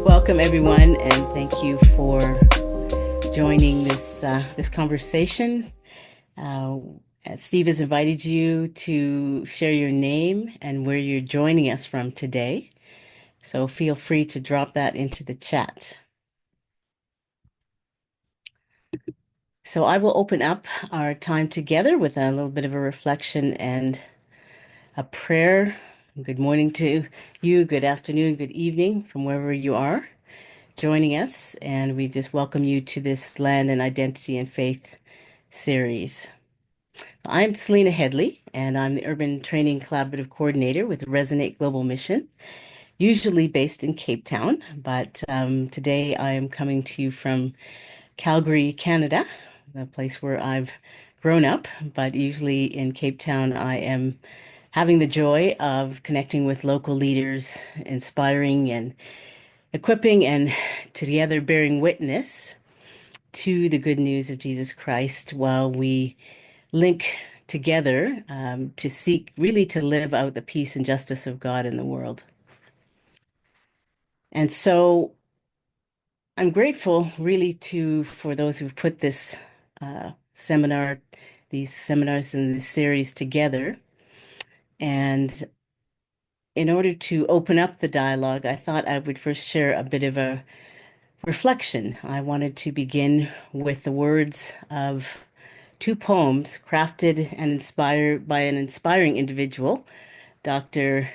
Welcome, everyone, and thank you for joining this conversation. Uh, Steve has invited you to share your name and where you're joining us from today. So feel free to drop that into the chat. So I will open up our time together with a little bit of a reflection and a prayer. Good morning to you, good afternoon, good evening from wherever you are joining us. And we just welcome you to this Land and Identity and Faith series. I'm Selena Headley, and I'm the Urban Training Collaborative Coordinator with Resonate Global Mission, usually based in Cape Town, but today I am coming to you from Calgary, Canada, the place where I've grown up, but usually in Cape Town I am having the joy of connecting with local leaders, inspiring and equipping and together bearing witness to the good news of Jesus Christ while we link together to seek really to live out the peace and justice of God in the world. And so I'm grateful really for those who've put this these seminars and this series together. And in order to open up the dialogue, I thought I would first share a bit of a reflection. I wanted to begin with the words of two poems crafted and inspired by an inspiring individual, Dr.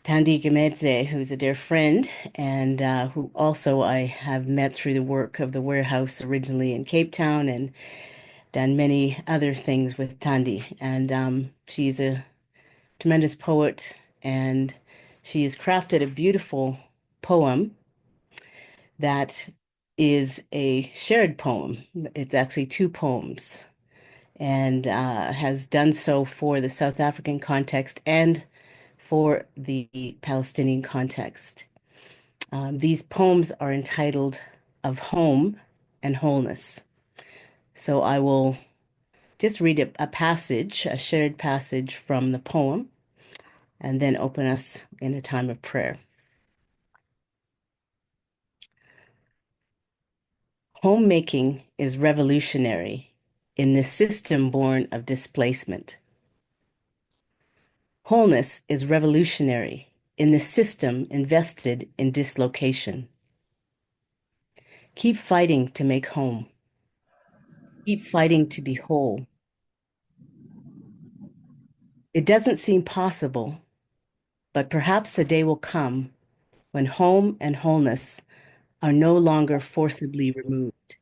Thandi Gumedze, who's a dear friend and who also I have met through the work of the warehouse originally in Cape Town and done many other things with Thandi. And she's a tremendous poet and she has crafted a beautiful poem that is a shared poem. It's actually two poems and has done so for the South African context and for the Palestinian context. These poems are entitled Of Home and Wholeness. So I will just read a passage, a shared passage from the poem, and then open us in a time of prayer. Homemaking is revolutionary in this system born of displacement. Wholeness is revolutionary in the system invested in dislocation. Keep fighting to make home. Keep fighting to be whole. It doesn't seem possible, but perhaps a day will come when home and wholeness are no longer forcibly removed.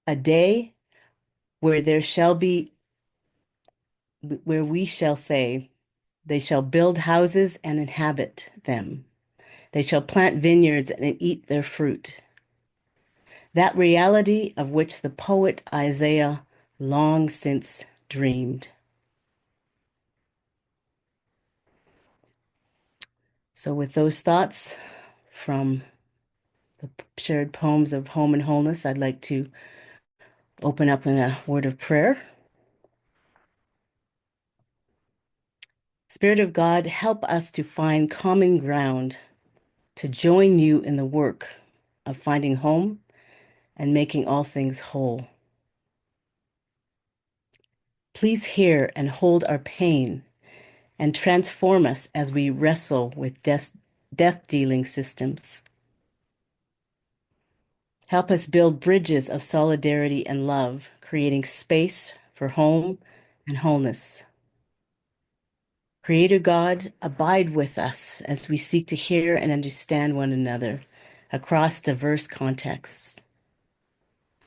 A day where where we shall say, they shall build houses and inhabit them. They shall plant vineyards and eat their fruit. That reality of which the poet Isaiah long since dreamed. So, with those thoughts from the shared poems of Home and Wholeness, I'd like to open up in a word of prayer. Spirit of God, help us to find common ground, to join you in the work of finding home and making all things whole. Please hear and hold our pain and transform us as we wrestle with death-dealing systems. Help us build bridges of solidarity and love, creating space for home and wholeness. Creator God, abide with us as we seek to hear and understand one another across diverse contexts.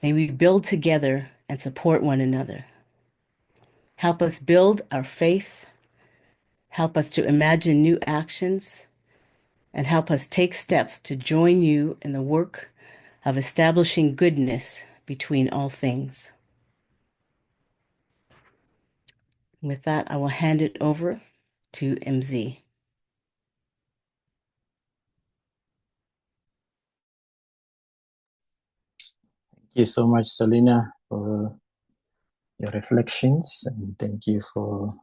May we build together and support one another. Help us build our faith. Help us to imagine new actions and help us take steps to join you in the work of establishing goodness between all things. With that, I will hand it over to Mzi. Thank you so much, Selina, for your reflections, and thank you for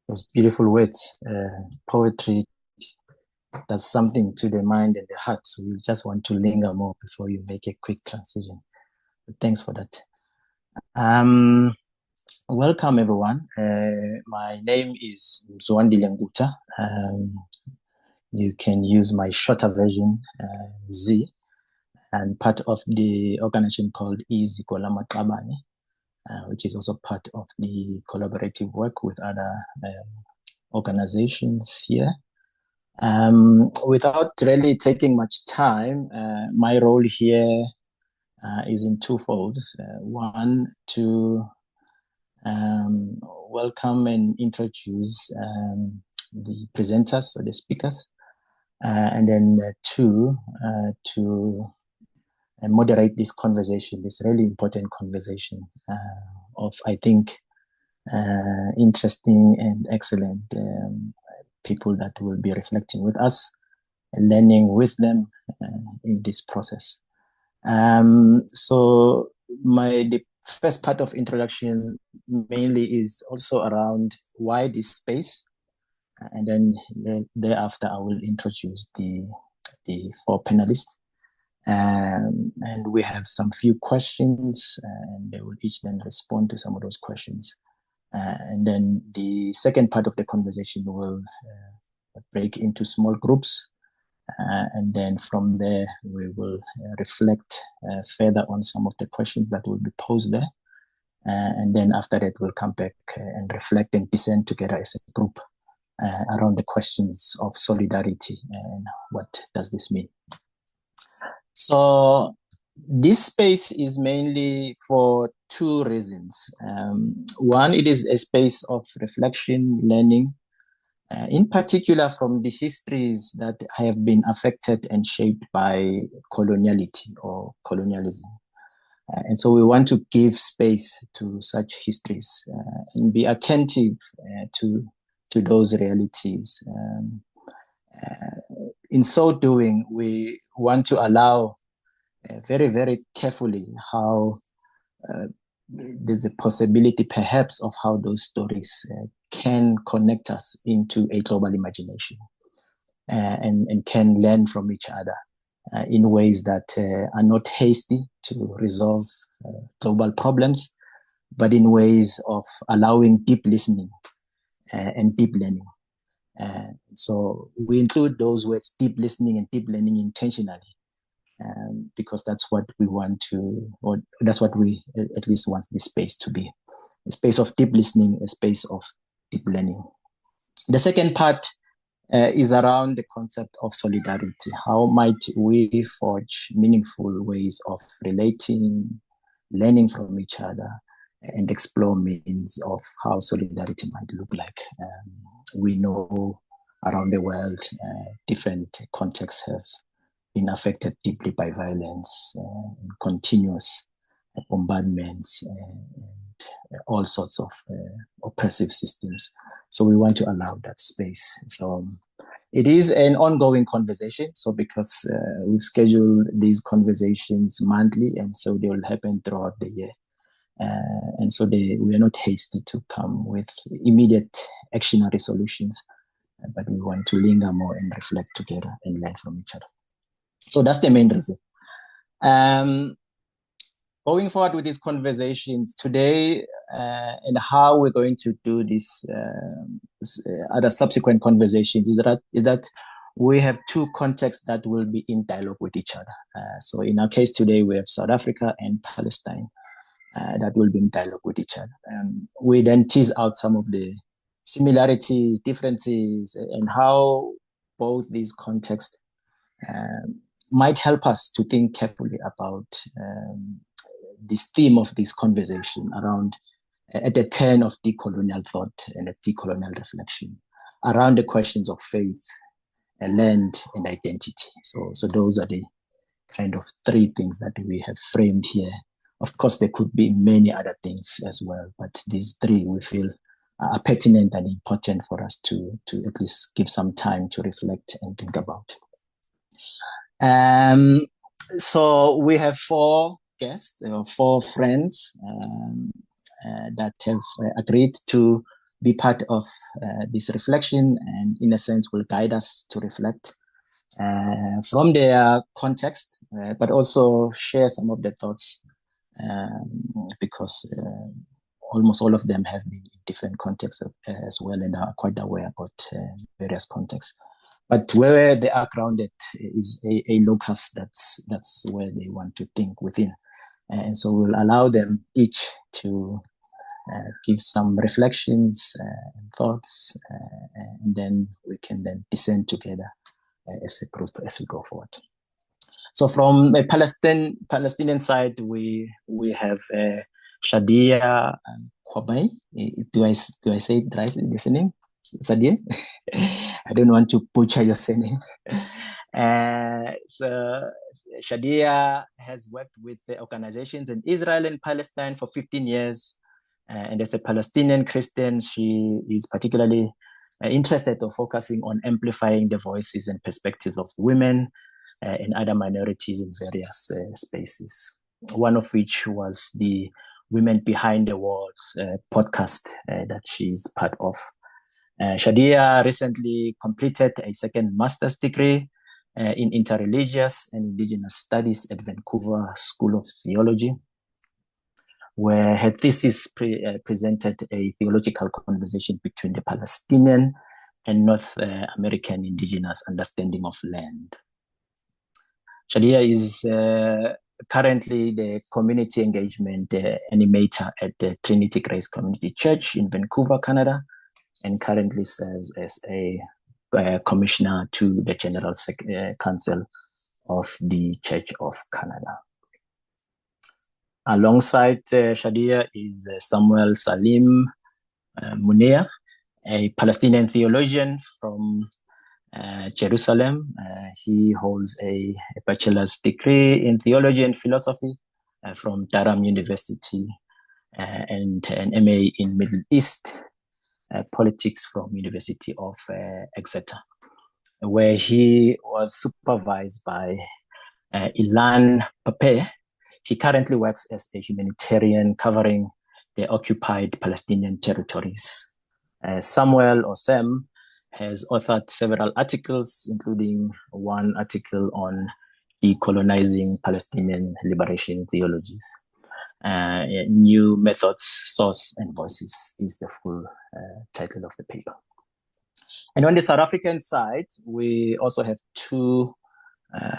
those beautiful words. Poetry does something to the mind and the heart, so we just want to linger more before you make a quick transition. But thanks for that. Welcome, everyone. My name is Mzi Nkutha. You can use my shorter version, Z, and part of the organization called Iziko Lamaqabane, which is also part of the collaborative work with other organizations here. Without really taking much time, my role here is in two folds. One, to welcome and introduce the presenters or the speakers, and then two, to moderate this conversation, this really important conversation of, I think, interesting and excellent people that will be reflecting with us and learning with them in this process. So the first part of introduction mainly is also around why this space, and then thereafter I will introduce the four panelists. And we have some few questions, and they will each then respond to some of those questions. And then the second part of the conversation will break into small groups. And then from there, we will reflect further on some of the questions that will be posed there. And then after that, we'll come back and reflect and dissent together as a group around the questions of solidarity and what does this mean. So this space is mainly for two reasons. One, it is a space of reflection, learning, in particular from the histories that have been affected and shaped by coloniality or colonialism. And so we want to give space to such histories and be attentive to those realities. In so doing, we want to allow very, very carefully how there's a possibility perhaps of how those stories can connect us into a global imagination and can learn from each other in ways that are not hasty to resolve global problems, but in ways of allowing deep listening and deep learning. So we include those words, deep listening and deep learning, intentionally, because that's what we want to, or that's what we at least want this space to be. A space of deep listening, a space of deep learning. The second part is around the concept of solidarity. How might we forge meaningful ways of relating, learning from each other, and explore means of how solidarity might look like? We know around the world, different contexts have been affected deeply by violence, continuous bombardments, and all sorts of oppressive systems. So we want to allow that space. So it is an ongoing conversation. So because we've scheduled these conversations monthly, and so they will happen throughout the year. And so we are not hasty to come with immediate actionary solutions, but we want to linger more and reflect together and learn from each other. So that's the main reason. Going forward with these conversations today, and how we're going to do this other subsequent conversations is that we have two contexts that will be in dialogue with each other. So in our case today, we have South Africa and Palestine that will be in dialogue with each other. We then tease out some of the similarities, differences, and how both these contexts might help us to think carefully about this theme of this conversation around at the turn of decolonial thought and decolonial reflection around the questions of faith, land, and identity. So those are the kind of three things that we have framed here. Of course, there could be many other things as well, but these three we feel are pertinent and important for us to at least give some time to reflect and think about. So we have 4 guests, 4 friends that have agreed to be part of this reflection, and in a sense will guide us to reflect from their context, but also share some of their thoughts because almost all of them have been in different contexts as well and are quite aware about various contexts. But where they are grounded is a locus that's where they want to think within. And so we'll allow them each to give some reflections and thoughts, and then we can then descend together as a group as we go forward. So from the Palestinian side, we have Shadia Qubti. Do I say it right? Is name? Shadia? I don't want to butcher your surname. So Shadia has worked with the organizations in Israel and Palestine for 15 years. And as a Palestinian Christian, she is particularly interested or focusing on amplifying the voices and perspectives of women and other minorities in various spaces. One of which was the Women Behind the Walls podcast that she's part of. Shadia recently completed a second master's degree in interreligious and indigenous studies at Vancouver School of Theology, where her thesis presented a theological conversation between the Palestinian and North American indigenous understanding of land. Shadia is currently the community engagement animator at the Trinity Grace Community Church in Vancouver, Canada, and currently serves as a commissioner to the General Council of the Church of Canada. Alongside Shadia is Samuel Salim Munayer, a Palestinian theologian from Jerusalem. He holds a bachelor's degree in theology and philosophy from Durham University and an MA in Middle East politics from University of Exeter, where he was supervised by Ilan Pape. He currently works as a humanitarian covering the occupied Palestinian territories. Samuel, or Sam, has authored several articles, including one article on decolonizing Palestinian liberation theologies. New Methods, Source, and Voices is the full title of the paper. And on the South African side, we also have 2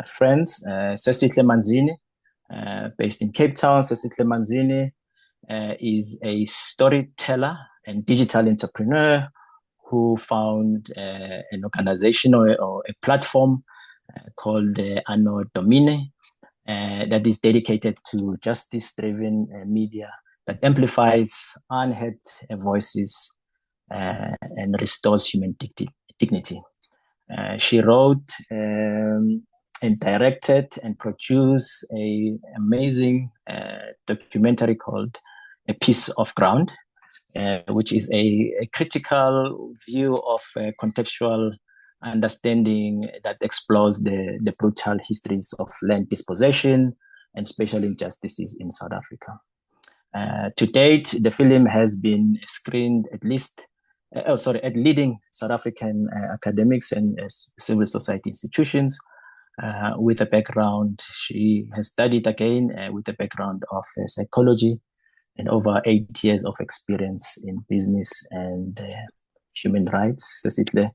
friends, Sesihle Manzini, based in Cape Town. Sesihle Manzini is a storyteller and digital entrepreneur who found an organization or a platform called Anno Domini that is dedicated to justice-driven media that amplifies unheard voices and restores human dignity. She wrote and directed and produced an amazing documentary called A Piece of Ground, which is a critical view of contextual understanding that explores the brutal histories of land dispossession and spatial injustices in South Africa. To date, the film has been screened at leading South African academics and civil society institutions with a background. She has studied again with a background of psychology and over 8 years of experience in business and human rights. Sesihle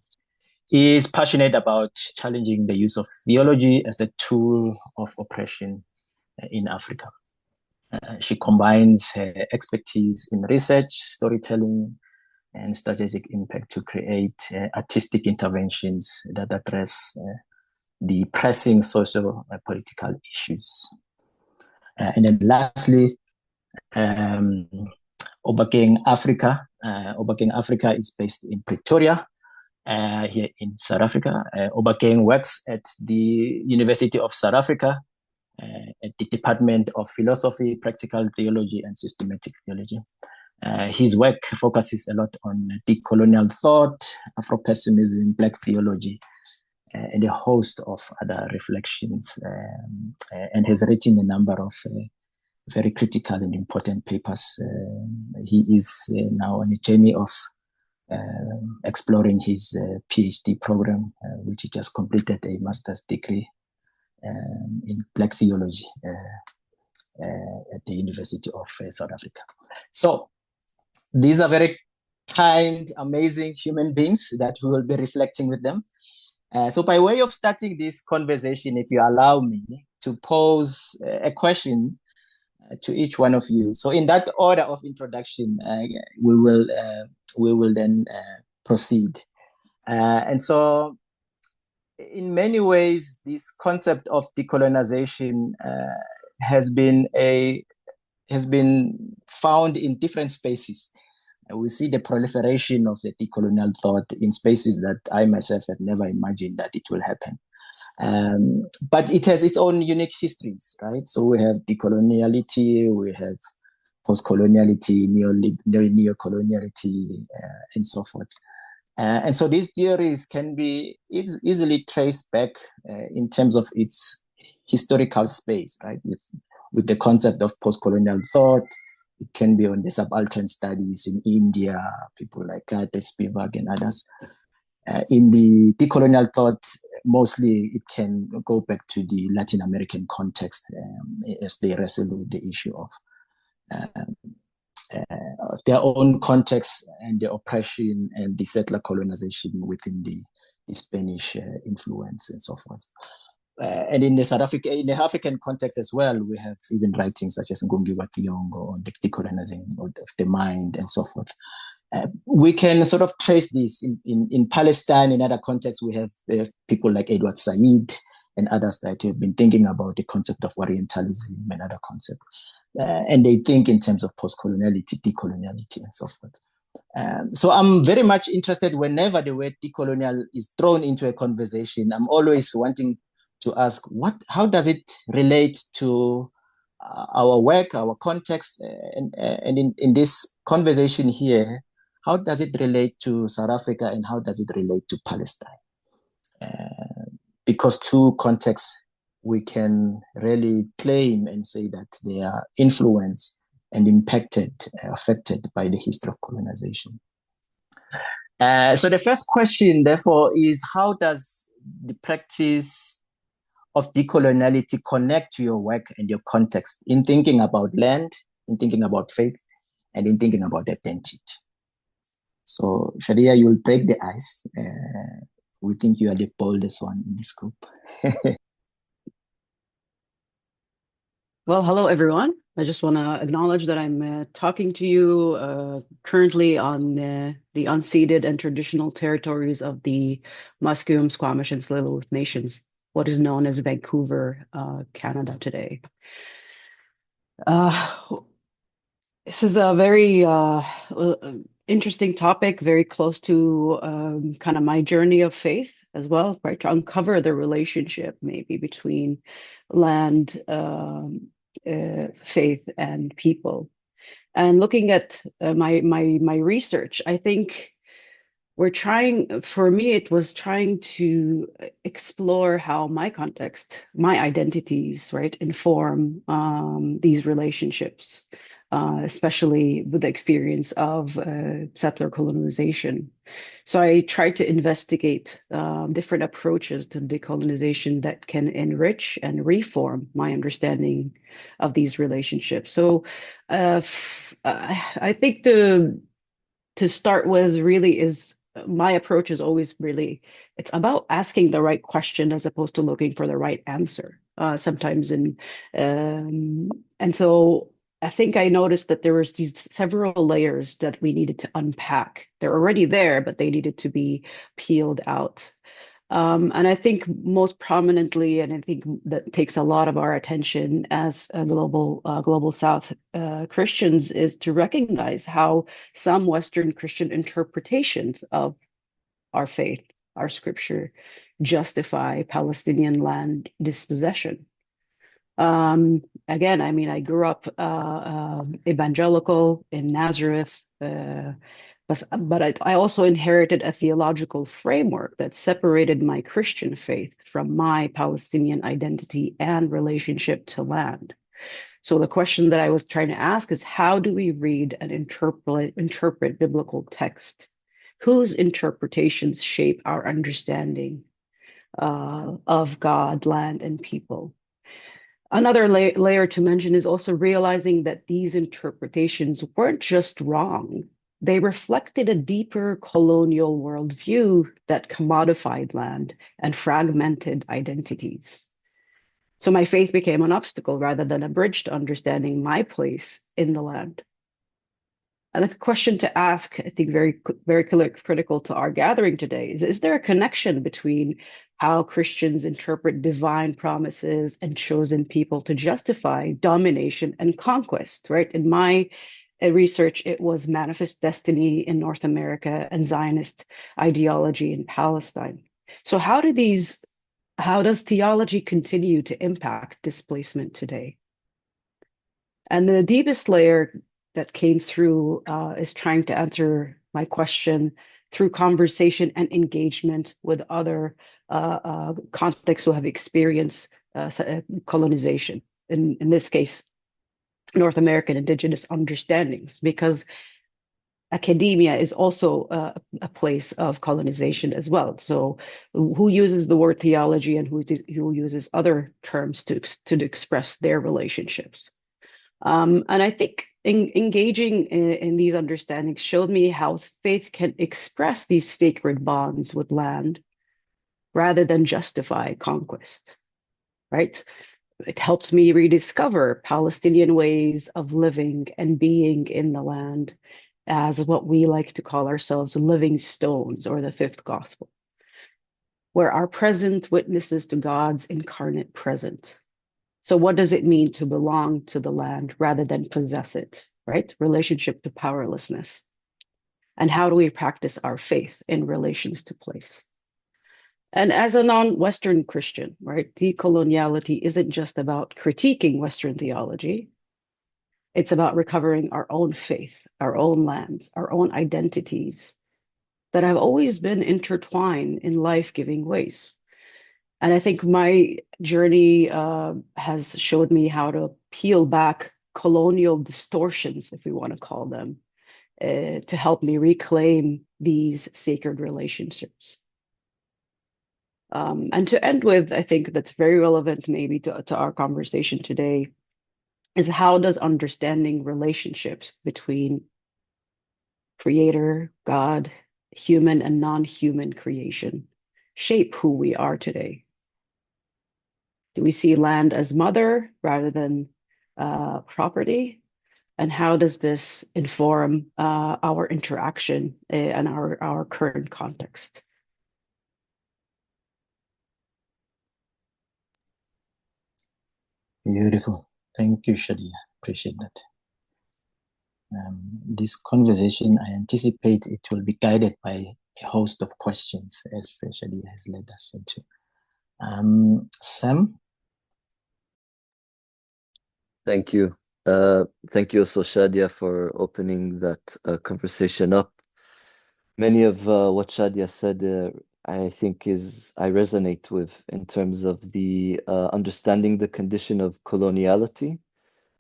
is passionate about challenging the use of theology as a tool of oppression in Africa. She combines her expertise in research, storytelling, and strategic impact to create artistic interventions that address the pressing social and political issues. And then lastly, Obakeng Afrika. Obakeng Afrika is based in Pretoria, here in South Africa. Obakeng works at the University of South Africa at the Department of Philosophy, Practical Theology, and Systematic Theology. His work focuses a lot on decolonial thought, Afro-pessimism, Black theology, and a host of other reflections, and has written a number of very critical and important papers. He is now on a journey of exploring his PhD program, which he just completed a master's degree in Black theology at the University of South Africa. So these are very kind, amazing human beings that we will be reflecting with them. So by way of starting this conversation, if you allow me to pose a question to each one of you. So in that order of introduction, we will then proceed. And so in many ways, this concept of decolonization has been found in different spaces. We see the proliferation of the decolonial thought in spaces that I myself have never imagined that it will happen. But it has its own unique histories, right? So we have decoloniality, we have post-coloniality, neo-coloniality, and so forth. And so these theories can be easily traced back in terms of its historical space, right? With the concept of post-colonial thought. It can be on the subaltern studies in India, people like Spivak and others. In the decolonial thought, mostly it can go back to the Latin American context as they wrestle with the issue of their own context and the oppression and the settler colonization within the Spanish influence and so forth. And in the African context as well, we have even writings such as Ngugi wa Thiong'o on the decolonizing of the mind and so forth. We can sort of trace this in Palestine. In other contexts, we have people like Edward Said and others that have been thinking about the concept of Orientalism and other concepts. And they think in terms of post-coloniality, decoloniality, and so forth. So I'm very much interested whenever the word decolonial is thrown into a conversation. I'm always wanting to ask, how does it relate to our work, our context, and in this conversation here, how does it relate to South Africa and how does it relate to Palestine? Because two contexts we can really claim and say that they are influenced and affected by the history of colonization. So the first question, therefore, is how does the practice of decoloniality connect to your work and your context in thinking about land, in thinking about faith, and in thinking about identity? So, Shadia, you will break the ice. We think you are the boldest one in this group. Well, hello, everyone. I just want to acknowledge that I'm talking to you currently on the unceded and traditional territories of the Musqueam, Squamish, and Tsleil-Waututh nations, what is known as Vancouver, Canada today. This is a very interesting topic, very close to kind of my journey of faith as well, right? To uncover the relationship maybe between land, faith, and people. And looking at my research, I think for me, it was trying to explore how my context, my identities, right, inform these relationships, especially with the experience of settler colonization. So I tried to investigate different approaches to decolonization that can enrich and reform my understanding of these relationships. So I think to start with really is my approach is always really it's about asking the right question as opposed to looking for the right answer sometimes and so I think I noticed that there was these several layers that we needed to unpack. They're already there, but they needed to be peeled out. And I think most prominently, and I think that takes a lot of our attention as a global South Christians, is to recognize how some Western Christian interpretations of our faith, our scripture, justify Palestinian land dispossession. Again, I mean, I grew up evangelical in Nazareth, but I also inherited a theological framework that separated my Christian faith from my Palestinian identity and relationship to land. So the question that I was trying to ask is, how do we read and interpret biblical text? Whose interpretations shape our understanding of God, land, and people? Another layer to mention is also realizing that these interpretations weren't just wrong. They reflected a deeper colonial worldview that commodified land and fragmented identities. So my faith became an obstacle rather than a bridge to understanding my place in the land. And the question to ask, I think very critical to our gathering today is there a connection between how Christians interpret divine promises and chosen people to justify domination and conquest, right? In my research, it was manifest destiny in North America and Zionist ideology in Palestine. So how does theology continue to impact displacement today? And the deepest layer that came through is trying to answer my question through conversation and engagement with other contexts who have experienced colonization. In this case, North American indigenous understandings, because academia is also a place of colonization as well. So, who uses the word theology and who uses other terms to express their relationships? And I think engaging in these understandings showed me how faith can express these sacred bonds with land rather than justify conquest, right? It helps me rediscover Palestinian ways of living and being in the land as what we like to call ourselves living stones or the fifth gospel, where our present witnesses to God's incarnate present. So, what does it mean to belong to the land rather than possess it, right? Relationship to powerlessness. And how do we practice our faith in relations to place? And as a non Western Christian, right, decoloniality isn't just about critiquing Western theology, it's about recovering our own faith, our own lands, our own identities that have always been intertwined in life giving ways. And I think my journey has showed me how to peel back colonial distortions, if we want to call them, to help me reclaim these sacred relationships. And to end with, I think that's very relevant maybe to our conversation today, is how does understanding relationships between creator, God, human and non-human creation shape who we are today? Do we see land as mother rather than property? And how does this inform our interaction and our current context? Beautiful. Thank you, Shadia. Appreciate that. This conversation, I anticipate it will be guided by a host of questions as Shadia has led us into. Sam? Thank you. Thank you also, Shadia, for opening that conversation up. Many of what Shadia said, I think I resonate with in terms of the understanding the condition of coloniality.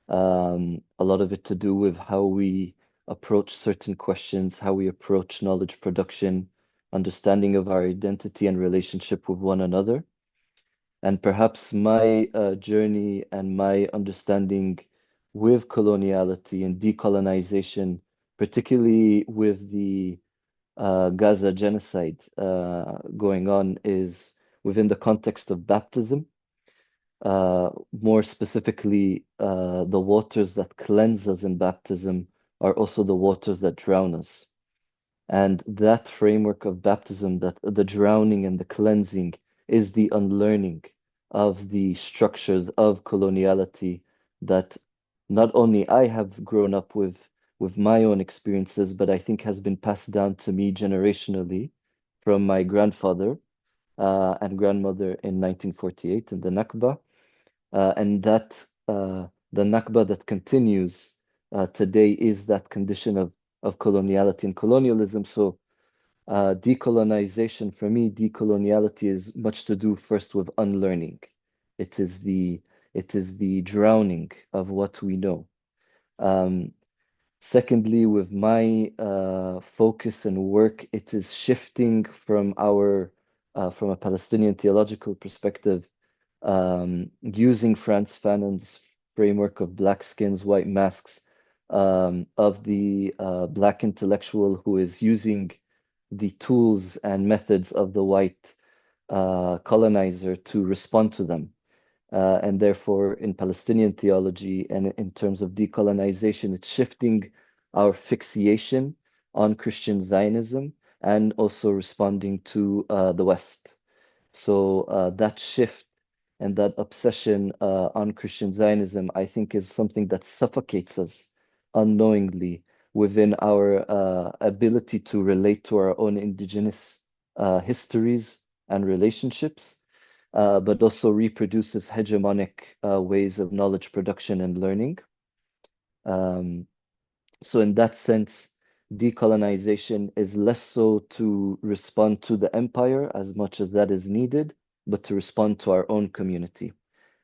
A lot of it to do with how we approach certain questions, how we approach knowledge production, understanding of our identity and relationship with one another. And perhaps my journey and my understanding with coloniality and decolonization, particularly with the Gaza genocide going on, is within the context of baptism. More specifically, the waters that cleanse us in baptism are also the waters that drown us. And that framework of baptism, that the drowning and the cleansing, is the unlearning of the structures of coloniality that not only I have grown up with my own experiences, but I think has been passed down to me generationally from my grandfather and grandmother in 1948 in the Nakba, And that the Nakba that continues today is that condition of coloniality and colonialism. So decolonization, for me, decoloniality is much to do first with unlearning. It is the drowning of what we know. Secondly, with my focus and work, it is shifting from from a Palestinian theological perspective, using Frantz Fanon's framework of black skins, white masks, of the black intellectual who is using the tools and methods of the white colonizer to respond to them. And therefore, in Palestinian theology and in terms of decolonization, it's shifting our fixation on Christian Zionism and also responding to the West. So that shift and that obsession on Christian Zionism, I think, is something that suffocates us unknowingly within our ability to relate to our own indigenous histories and relationships, but also reproduces hegemonic ways of knowledge production and learning. So in that sense, decolonization is less so to respond to the empire as much as that is needed, but to respond to our own community.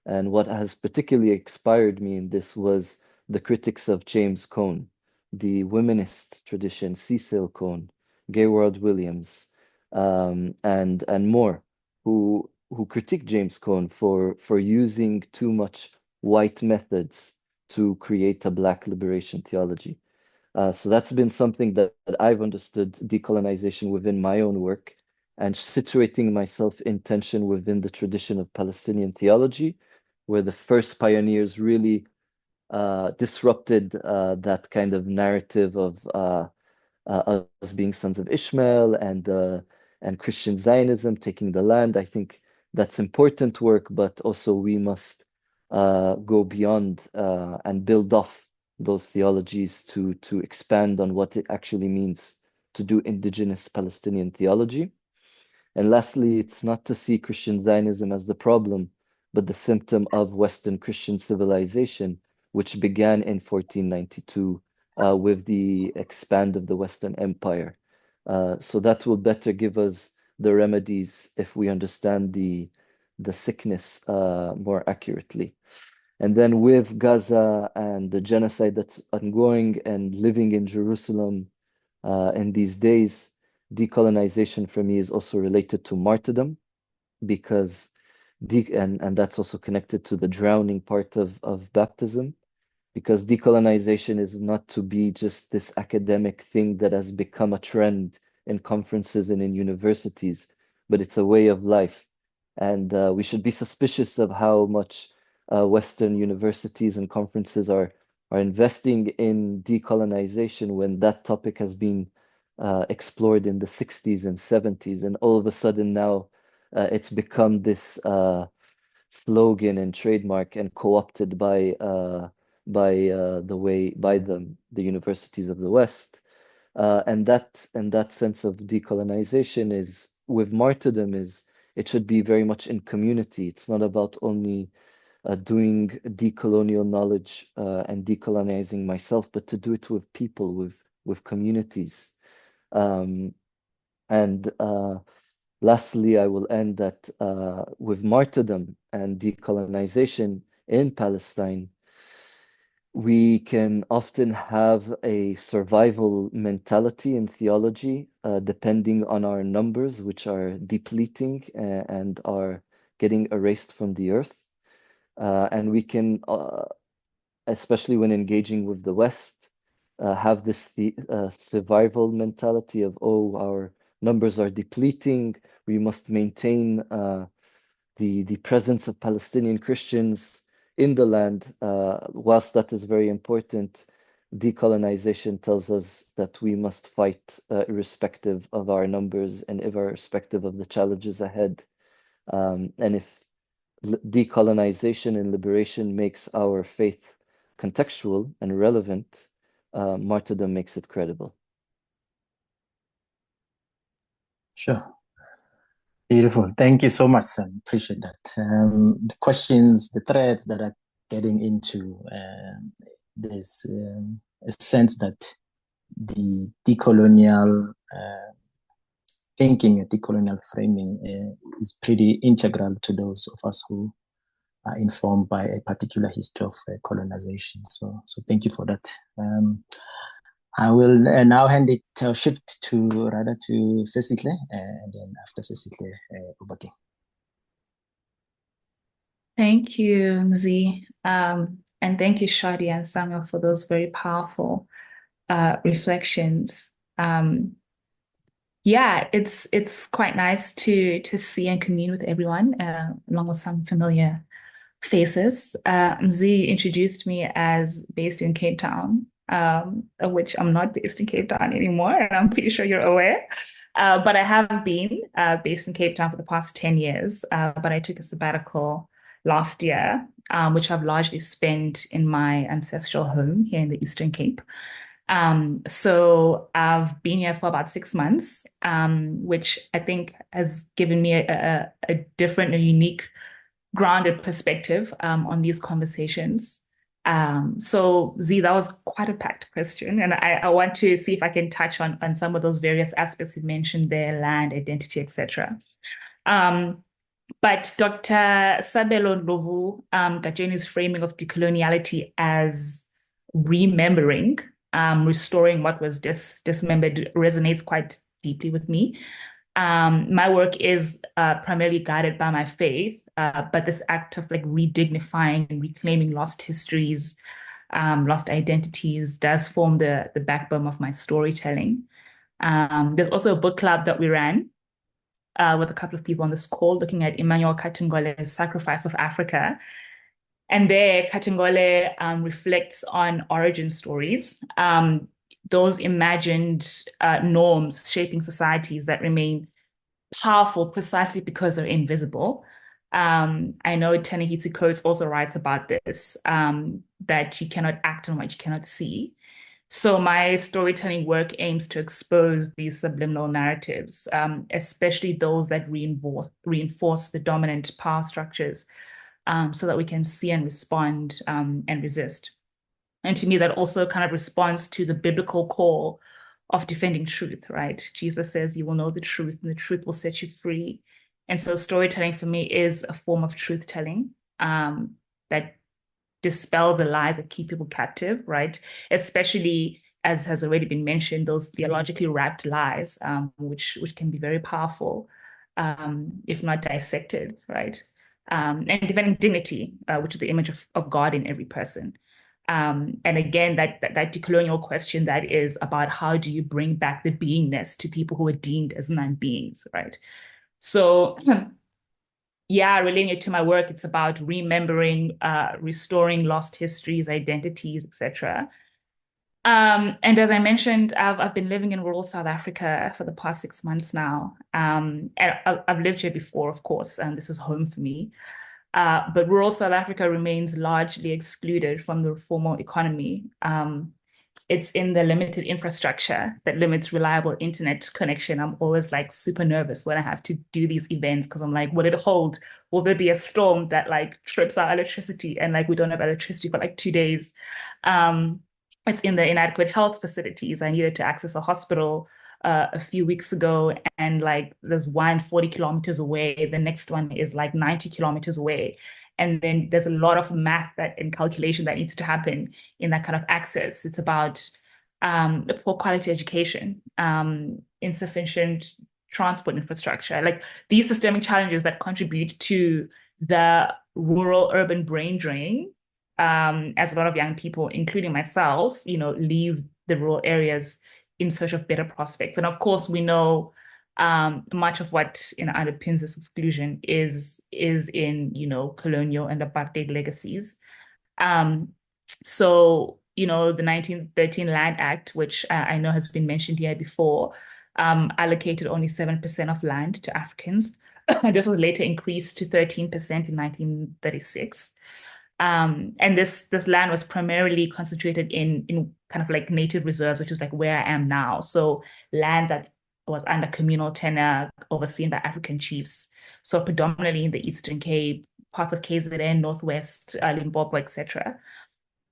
And what has particularly inspired me in this was the critics of James Cone, the womanist tradition, Cecil Cone, Gayward Williams, and more, who critique James Cone for using too much white methods to create a black liberation theology. So that's been something that I've understood decolonization within my own work and situating myself in tension within the tradition of Palestinian theology, where the first pioneers really disrupted that kind of narrative of us being sons of Ishmael and Christian Zionism taking the land. I think that's important work, but also we must go beyond and build off those theologies to expand on what it actually means to do indigenous Palestinian theology. And lastly, it's not to see Christian Zionism as the problem, but the symptom of Western Christian civilization, which began in 1492 with the expand of the Western Empire. So that will better give us the remedies if we understand the sickness more accurately. And then with Gaza and the genocide that's ongoing and living in Jerusalem in these days, decolonization for me is also related to martyrdom because and that's also connected to the drowning part of baptism because decolonization is not to be just this academic thing that has become a trend in conferences and in universities, but it's a way of life. And we should be suspicious of how much Western universities and conferences are investing in decolonization when that topic has been explored in the 60s and 70s. And all of a sudden now it's become this slogan and trademark and co-opted by the universities of the West, and that sense of decolonization is with martyrdom is it should be very much in community. It's not about only doing decolonial knowledge and decolonizing myself, but to do it with people, with communities. Um, and Lastly, I will end that with martyrdom and decolonization in Palestine, we can often have a survival mentality in theology, depending on our numbers, which are depleting and are getting erased from the earth. And we can, especially when engaging with the West, have this survival mentality of, oh, our numbers are depleting. We must maintain the presence of Palestinian Christians in the land. Whilst that is very important, decolonization tells us that we must fight irrespective of our numbers and irrespective of the challenges ahead. And if decolonization and liberation makes our faith contextual and relevant, martyrdom makes it credible. Sure. Beautiful. Thank you so much, Sam. Appreciate that. The questions, the threads that are getting into there's a sense that the decolonial thinking, decolonial framing is pretty integral to those of us who are informed by a particular history of colonization. So thank you for that. I will now hand it shift to rather to Sesihle, and then after Sesihle, Obakeng. Thank you, Mzi. And thank you, Shadia and Samuel, for those very powerful reflections. Yeah, it's quite nice to see and commune with everyone, along with some familiar faces. Mzi introduced me as based in Cape Town, of which I'm not based in Cape Town anymore, and I'm pretty sure you're aware. But I have been based in Cape Town for the past 10 years, but I took a sabbatical last year, which I've largely spent in my ancestral home here in the Eastern Cape. So I've been here for about 6 months, which I think has given me a different and unique grounded perspective on these conversations. So Z, that was quite a packed question, and I want to see if I can touch on some of those various aspects you mentioned there, land, identity, etc. But Dr. Sabelo Ndlovu, Gajeni's framing of decoloniality as remembering, restoring what was dismembered resonates quite deeply with me. My work is primarily guided by my faith, but this act of like redignifying and reclaiming lost histories, lost identities does form the backbone of my storytelling. There's also a book club that we ran with a couple of people on this call looking at Emmanuel Katengole's Sacrifice of Africa. And there, Katengole reflects on origin stories, those imagined norms shaping societies that remain powerful precisely because they're invisible. I know Ta-Nehisi Coates also writes about this, that you cannot act on what you cannot see. So my storytelling work aims to expose these subliminal narratives, especially those that reinforce the dominant power structures, so that we can see and respond and resist. And to me, that also kind of responds to the biblical call of defending truth, right? Jesus says, you will know the truth and the truth will set you free. And so storytelling for me is a form of truth telling that dispels the lies that keep people captive, right? Especially, as has already been mentioned, those theologically wrapped lies, which can be very powerful, if not dissected, right? And defending dignity, which is the image of God in every person. And again, that decolonial question that is about how do you bring back the beingness to people who are deemed as non-beings, right? So yeah, relating it to my work, it's about remembering, restoring lost histories, identities, etc. And as I mentioned, I've been living in rural South Africa for the past 6 months now. And I've lived here before, of course, and this is home for me. But rural South Africa remains largely excluded from the formal economy. It's in the limited infrastructure that limits reliable internet connection. I'm always like super nervous when I have to do these events because I'm like, will it hold? Will there be a storm that like trips our electricity and like we don't have electricity for like 2 days? It's in the inadequate health facilities. I needed to access a hospital a few weeks ago, and like there's one 40 kilometers away, the next one is like 90 kilometers away. And then there's a lot of math and calculation that needs to happen in that kind of access. It's about poor quality education, insufficient transport infrastructure, like these systemic challenges that contribute to the rural urban brain drain, as a lot of young people, including myself, leave the rural areas in search of better prospects. And of course, we know much of what underpins this exclusion is in colonial and apartheid legacies. So the 1913 Land Act, which I know has been mentioned here before, allocated only 7% of land to Africans. This was later increased to 13% in 1936. And this land was primarily concentrated in kind of like native reserves, which is like where I am now. So land that's was under communal tenure overseen by African chiefs. So predominantly in the Eastern Cape, parts of KZN, Northwest, Limpopo, etc.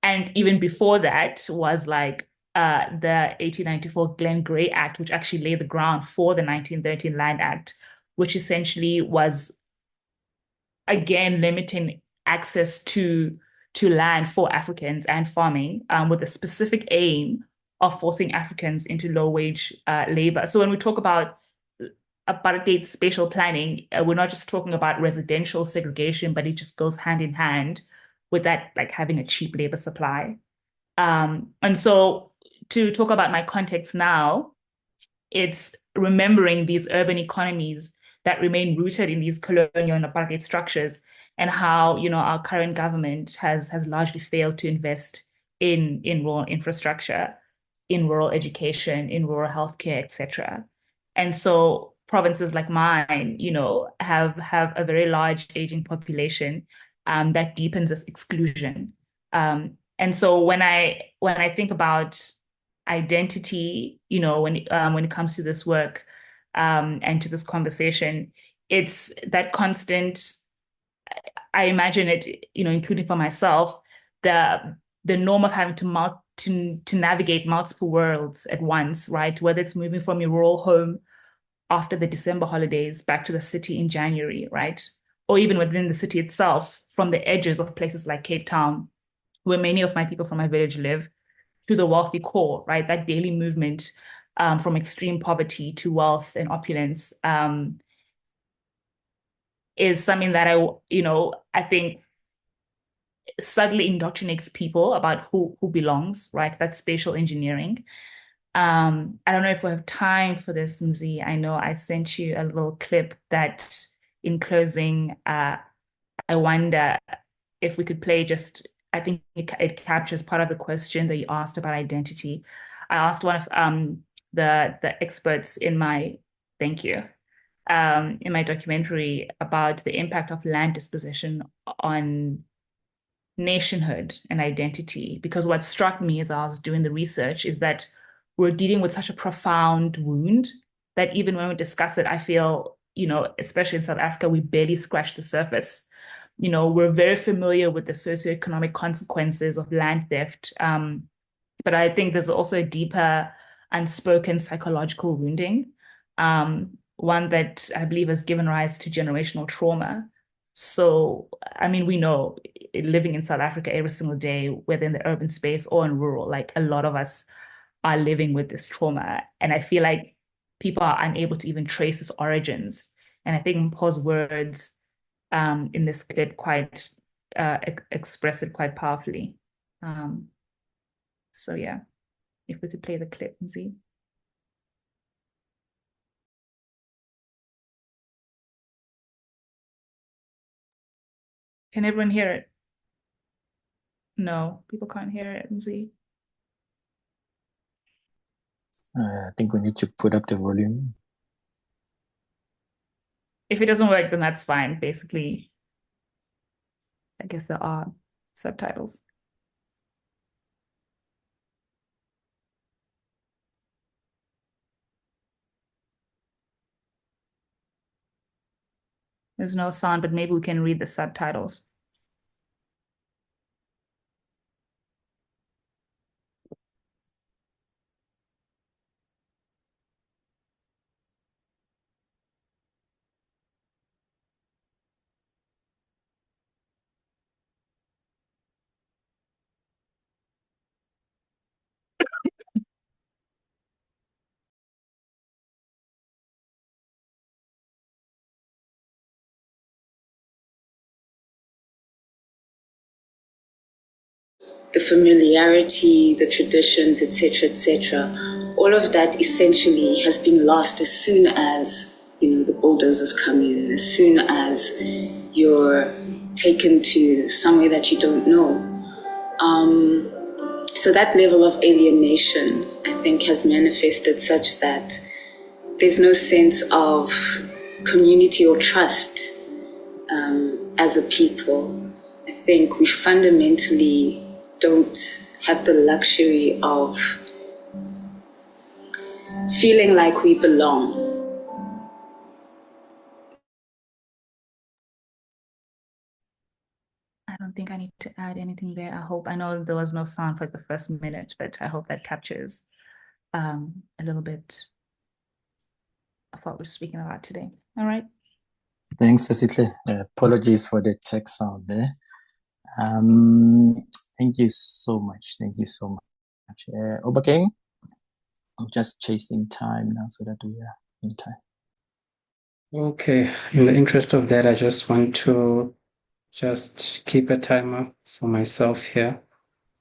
And even before that was like the 1894 Glenn Gray Act, which actually laid the ground for the 1913 Land Act, which essentially was, again, limiting access to land for Africans and farming, with a specific aim of forcing Africans into low-wage labor. So when we talk about apartheid spatial planning, we're not just talking about residential segregation, but it just goes hand in hand with that, like having a cheap labor supply. And so to talk about my context now, it's remembering these urban economies that remain rooted in these colonial and apartheid structures, and how, you know, our current government has largely failed to invest in rural infrastructure, in rural education, in rural healthcare, etc. And so provinces like mine, you know, have a very large aging population that deepens this exclusion. And so when I think about identity, you know, when it comes to this work and to this conversation, it's that constant. I imagine it, you know, including for myself, the norm of having to navigate multiple worlds at once, right? Whether it's moving from your rural home after the December holidays back to the city in January, right? Or even within the city itself, from the edges of places like Cape Town, where many of my people from my village live, to the wealthy core, right? That daily movement from extreme poverty to wealth and opulence is something that I think subtly indoctrinates people about who belongs, right? That's spatial engineering. I don't know if we have time for this, Mzi. I know I sent you a little clip that, in closing, I wonder if we could play just, I think it captures part of the question that you asked about identity. I asked one of the experts in my, thank you, in my documentary about the impact of land disposition on nationhood and identity. Because what struck me as I was doing the research is that we're dealing with such a profound wound that even when we discuss it, I feel, you know, especially in South Africa, we barely scratch the surface. You know, we're very familiar with the socioeconomic consequences of land theft. But I think there's also a deeper unspoken psychological wounding, one that I believe has given rise to generational trauma. So, I mean, we know, living in South Africa every single day, whether in the urban space or in rural, like a lot of us are living with this trauma. And I feel like people are unable to even trace its origins. And I think Mpho's words in this clip quite express it quite powerfully. So yeah, if we could play the clip, Mzi. Can everyone hear it? No, people can't hear it, Mzi. I think we need to put up the volume. If it doesn't work, then that's fine. Basically, I guess there are subtitles. There's no sound, but maybe we can read the subtitles. The familiarity, the traditions, etc., all of that essentially has been lost as soon as, you know, the bulldozers come in, as soon as you're taken to somewhere that you don't know. So that level of alienation, I think, has manifested such that there's no sense of community or trust as a people. I think we fundamentally don't have the luxury of feeling like we belong. I don't think I need to add anything there. I know there was no sound for the first minute, but I hope that captures a little bit of what we're speaking about today. All right. Thanks, Sesihle. Apologies for the tech sound there. Thank you so much. Thank you so much. Obakeng, I'm just chasing time now so that we are in time. Okay, in the interest of that, I just want to just keep a timer for myself here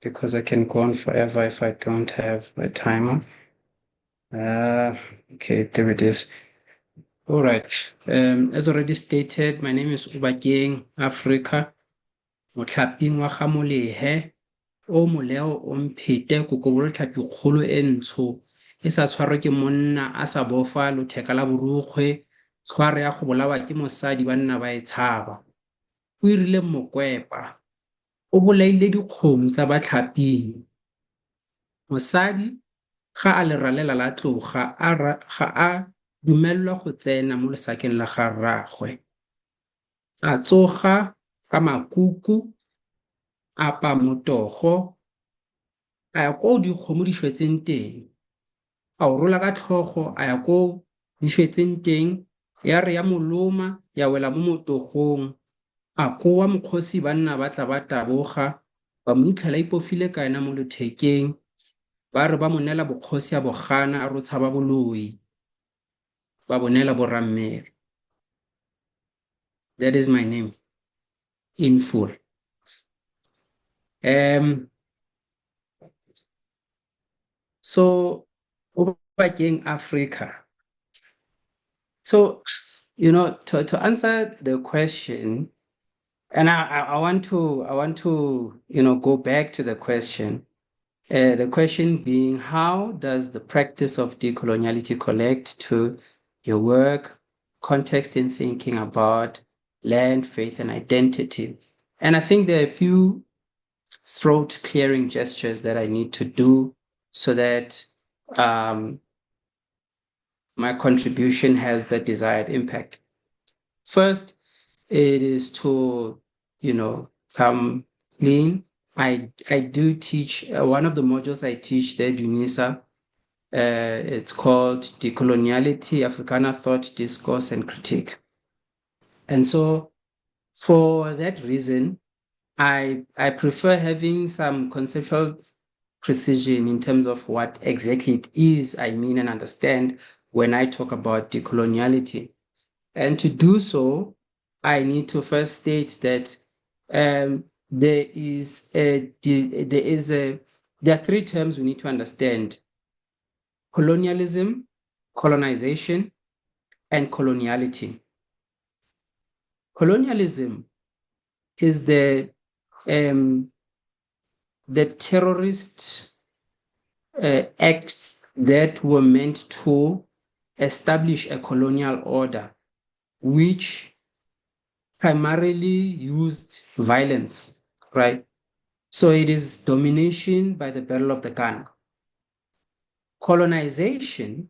because I can go on forever if I don't have a timer. Okay, there it is. All right. As already stated, my name is Obakeng Afrika. Motlhaping wa ga Molehe, o moleo o mphete kokobolo tlhapi kgolo e ntsho e sa tshwarwe ke monna a sa bofa lotheka la borukgwe tshware ya go bolawa ke mosadi banna ba e tshaba. O irile mokwepa o bolaile dikgomo tsa batlhaping. Mosadi ga a leralela la tloga ga a dumelwa go tsena mo lesakeng la ga rraagwe. A tsoga ka makuku a pa motogo a ya ko dikgomo di shwetseng teng. A o rola ka tlhogo a ya ko di shwetseng teng ya re ya moloma ya wela mo motogong. A koa mokgosi banna ba tla ba taboga ba mo itlhela ipofile ka ena mo lethekeng ba re ba monela bokgosi a bogana a rotshaba boloi ba bonela borammere. That is my name in full. So Obakeng Afrika. So, to answer the question, and I want to go back to the question. The question being, how does the practice of decoloniality connect to your work, context in thinking about land, faith, and identity? And I think there are a few throat clearing gestures that I need to do so that my contribution has the desired impact. First, it is to, come clean. I do teach, one of the modules I teach there, UNISA, it's called Decoloniality, Africana Thought, Discourse, and Critique. And so for that reason, I prefer having some conceptual precision in terms of what exactly it is I mean and understand when I talk about decoloniality. And to do so, I need to first state that there are three terms we need to understand: colonialism, colonization, and coloniality. Colonialism is the terrorist acts that were meant to establish a colonial order, which primarily used violence, right? So it is domination by the barrel of the gun. Colonization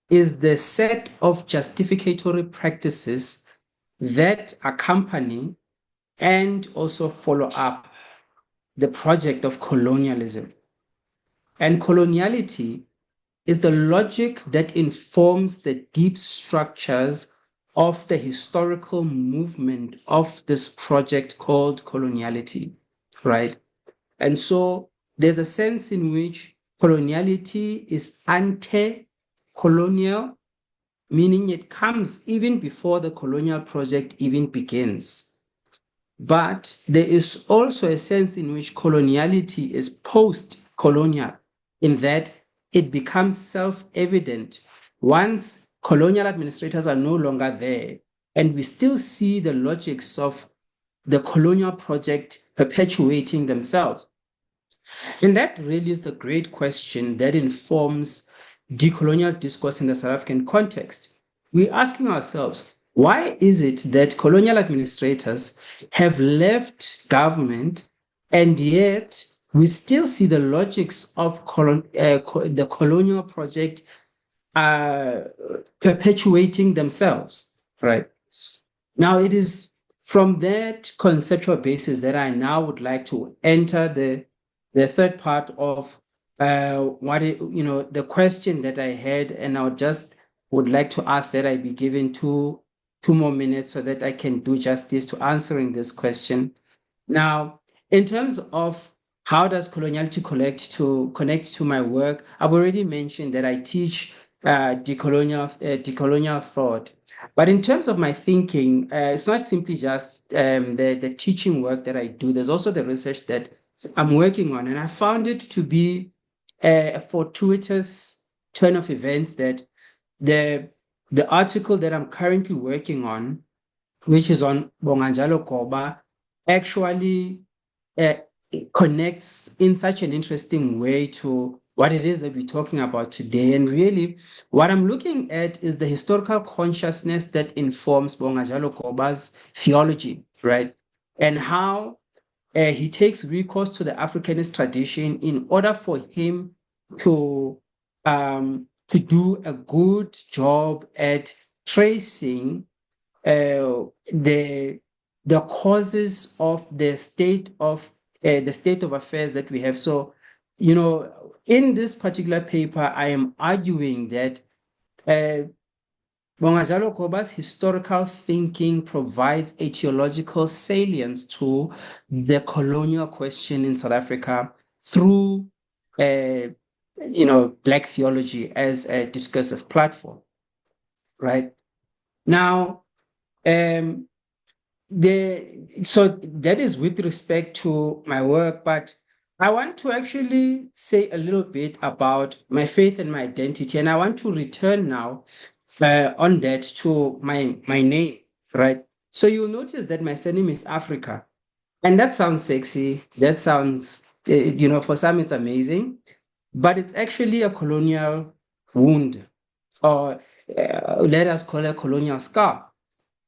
is the set of justificatory practices that accompany and also follow up the project of colonialism. And coloniality is the logic that informs the deep structures of the historical movement of this project called coloniality, right? And so there's a sense in which coloniality is ante-colonial, meaning it comes even before the colonial project even begins. But there is also a sense in which coloniality is post-colonial, in that it becomes self-evident once colonial administrators are no longer there, and we still see the logics of the colonial project perpetuating themselves. And that really is the great question that informs decolonial discourse in the South African context. We're asking ourselves, why is it that colonial administrators have left government, and yet we still see the logics of the colonial project perpetuating themselves, right? Now, it is from that conceptual basis that I now would like to enter the third part of the question that I had, and I would like to ask that I be given two more minutes so that I can do justice to answering this question. Now, in terms of how does coloniality connect to my work, I've already mentioned that I teach decolonial thought. But in terms of my thinking, it's not simply just the teaching work that I do. There's also the research that I'm working on. And I found it to be a fortuitous turn of events that the article that I'm currently working on, which is on Bonganjalo Koba, actually it connects in such an interesting way to what it is that we're talking about today. And really, what I'm looking at is the historical consciousness that informs Bongajalo Koba's theology, right? And how he takes recourse to the Africanist tradition in order for him to do a good job at tracing the causes of the state of affairs that we have. So, in this particular paper, I am arguing that Bongajalo Koba's historical thinking provides etiological salience to the colonial question in South Africa through, Black theology as a discursive platform, right? Now, so that is with respect to my work, but I want to actually say a little bit about my faith and my identity, and I want to return now on that to my name, right? So you'll notice that my surname is Africa, and that sounds sexy. That sounds, for some it's amazing, but it's actually a colonial wound, or let us call it a colonial scar,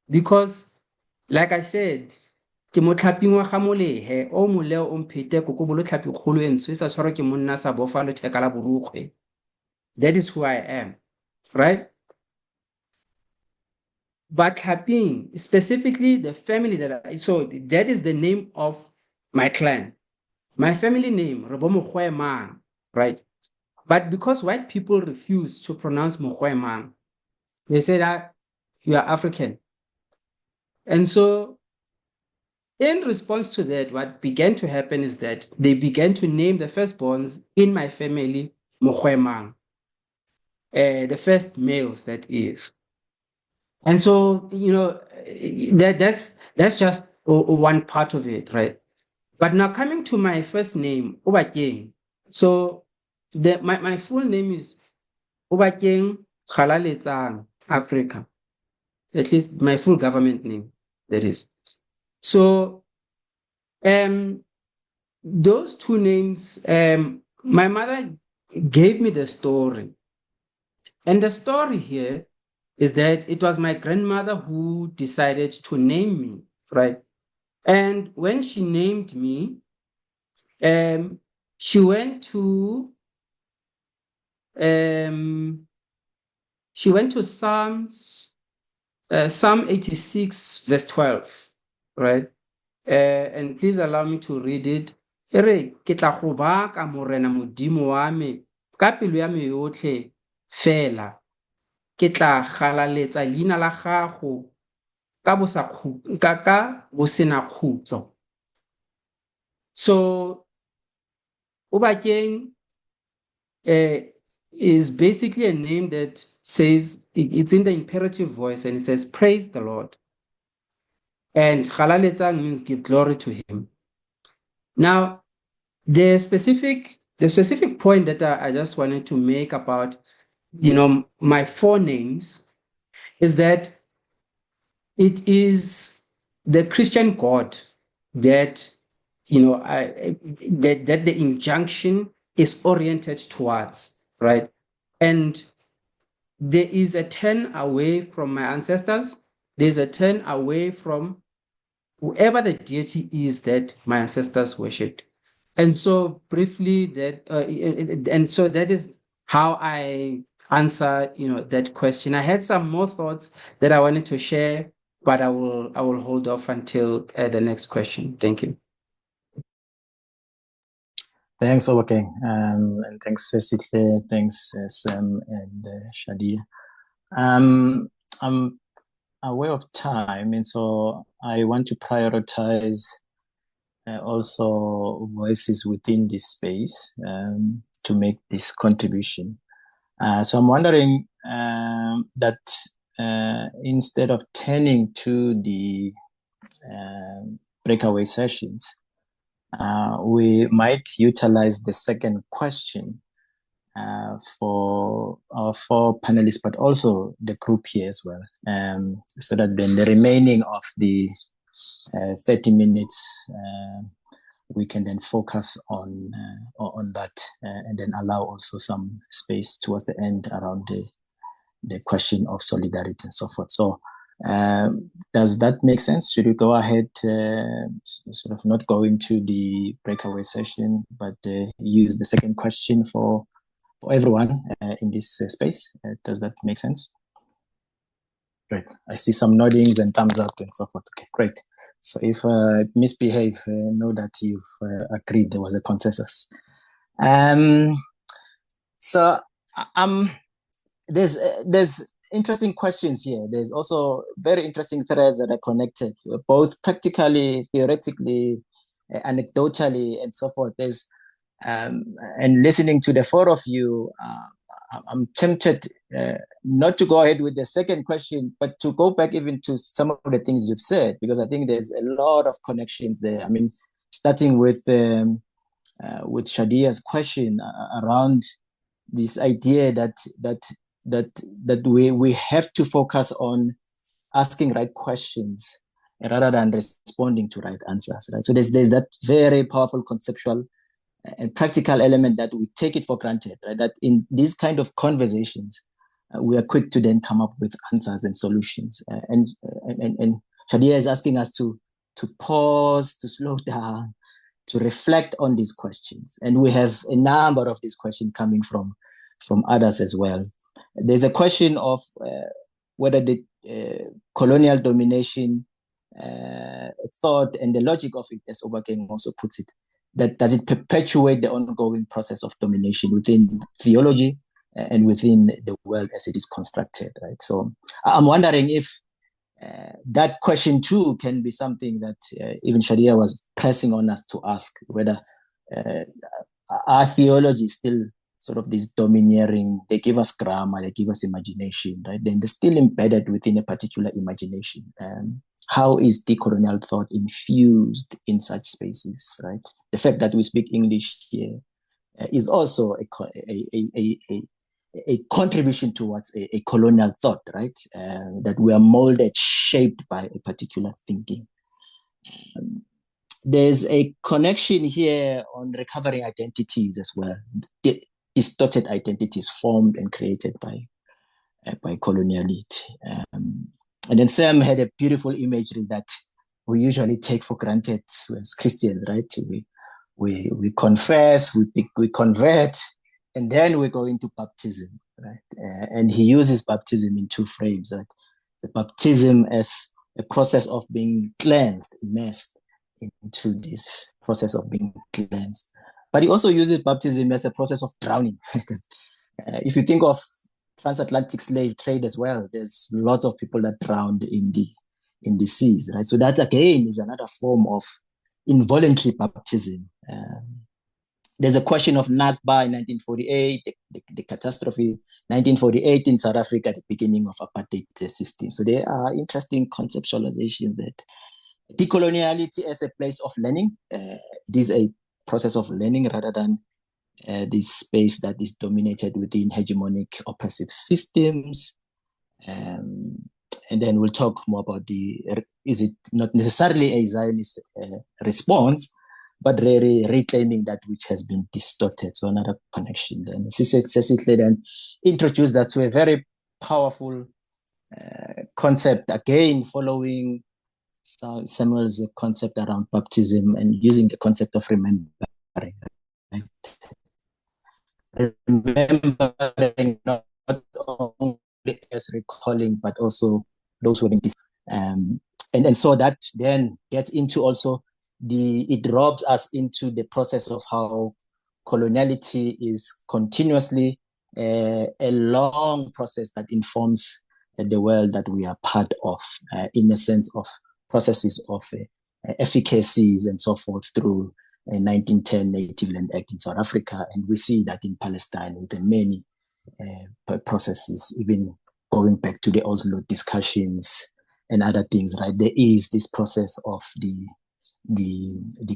because like I said, ke motlhaping wa gamolehe o moleo o mphete ko bolo tlhapi kgolo e ntsho e sa tshwarwa ke monna sa bofa le theka la borukgwe. That is who I am, right? But Tlhaping, specifically the family so that is the name of my clan. My family name, Robo Mokgwemang, right? But because white people refuse to pronounce Mokgwemang, they say that you are African. And so in response to that, what began to happen is that they began to name the firstborns in my family Mokgwemang, the first males, that is. And so, that's just one part of it, right? But now coming to my first name, Obakeng. So my full name is Obakeng Afrika. At least my full government name, that is. So those two names, my mother gave me the story. And the story here is that it was my grandmother who decided to name me, right? And when she named me, she went to Psalm 86, verse 12, right? And please allow me to read it. E re, ke tla go baka morena modimo wa me ka pelo ya me yotlhe fela. Ke tla galaletsa leina la gago ka bo sena khutlo. So Obakeng is basically a name that says, it's in the imperative voice, and it says, praise the Lord. And galaletsang means give glory to him. Now, the specific point that I just wanted to make about, my four names is that it is the Christian God that, that the injunction is oriented towards, right? And there is a turn away from my ancestors. There's a turn away from whoever the deity is that my ancestors worshipped. And so briefly, that and so that is how I answer, that question. I had some more thoughts that I wanted to share, but I will hold off until the next question. Thank you. Thanks, Obakeng, and thanks, Sesihle, thanks, Sam and Shadia. I'm aware of time, and so I want to prioritize also voices within this space to make this contribution. So I'm wondering that instead of turning to the breakaway sessions, we might utilize the second question for our four panelists, but also the group here as well, so that then the remaining of the 30 minutes we can then focus on that and then allow also some space towards the end around the question of solidarity and so forth. So does that make sense? Should we go ahead, sort of not go into the breakaway session, but use the second question for everyone in this space? Does that make sense? Great. I see some noddings and thumbs up and so forth. Okay, great. So if I misbehave, know that you've agreed there was a consensus. So there's interesting questions here. There's also very interesting threads that are connected, both practically, theoretically, anecdotally, and so forth. There's and listening to the four of you, I'm tempted not to go ahead with the second question, but to go back even to some of the things you've said, because I think there's a lot of connections there. I mean, starting with Shadia's question around this idea that we have to focus on asking right questions rather than responding to right answers, right? So there's that very powerful conceptual and practical element that we take it for granted, right? That in these kind of conversations, we are quick to then come up with answers and solutions. And Shadia is asking us to pause, to slow down, to reflect on these questions. And we have a number of these questions coming from others as well. There's a question of whether the colonial domination thought and the logic of it, as Obakeng also puts it, that does it perpetuate the ongoing process of domination within theology and within the world as it is constructed, right? So I'm wondering if that question too can be something that even Shadia was pressing on us to ask, whether our theology is still sort of this domineering, they give us grammar, they give us imagination, right? Then they're still embedded within a particular imagination. How is decolonial thought infused in such spaces, right? The fact that we speak English here is also a contribution towards a colonial thought, right? That we are molded, shaped by a particular thinking. There's a connection here on recovering identities as well. Distorted identities formed and created by coloniality. And then Sam had a beautiful imagery that we usually take for granted as Christians, right? We confess, we convert, and then we go into baptism, right? And he uses baptism in two frames, right? The baptism as a process of being cleansed, immersed into this process of being cleansed. But he also uses baptism as a process of drowning. If you think of transatlantic slave trade as well, there's lots of people that drowned in the seas, right? So that again is another form of involuntary baptism. There's a question of Nakba in 1948, the catastrophe, 1948 in South Africa, the beginning of apartheid system. So there are interesting conceptualizations that decoloniality as a place of learning. It is a process of learning rather than this space that is dominated within hegemonic oppressive systems. And then we'll talk more about is it not necessarily a Zionist response, but really reclaiming that which has been distorted. So another connection. Then Sesihle then introduced that to a very powerful concept, again, following Samuel's concept around baptism and using the concept of remembering. Right? Remembering not only as recalling, but also those who have been and so that then gets into also it robs us into the process of how coloniality is continuously a long process that informs the world that we are part of, in a sense of processes of efficacies and so forth through a 1910 Native Land Act in South Africa. And we see that in Palestine with the many processes, even going back to the Oslo discussions and other things, right? There is this process of the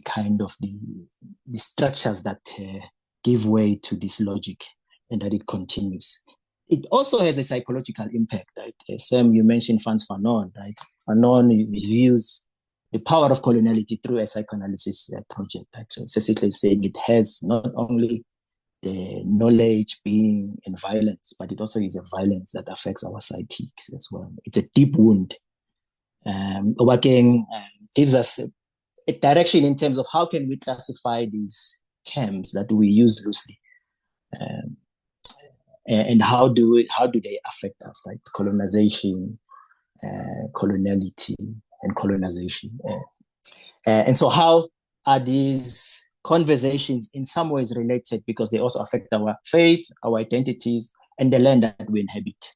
kind of the structures that give way to this logic, and that it continues. It also has a psychological impact, right? Sam, you mentioned Frantz Fanon, right? Fanon views the power of coloniality through a psychoanalysis project, right? So Sesihle is saying it has not only the knowledge being in violence, but it also is a violence that affects our psyches as well. It's a deep wound. Obakeng gives us a direction in terms of how can we classify these terms that we use loosely, and how do they affect us, like colonization, coloniality, and colonization. And so how are these conversations in some ways related, because they also affect our faith, our identities, and the land that we inhabit,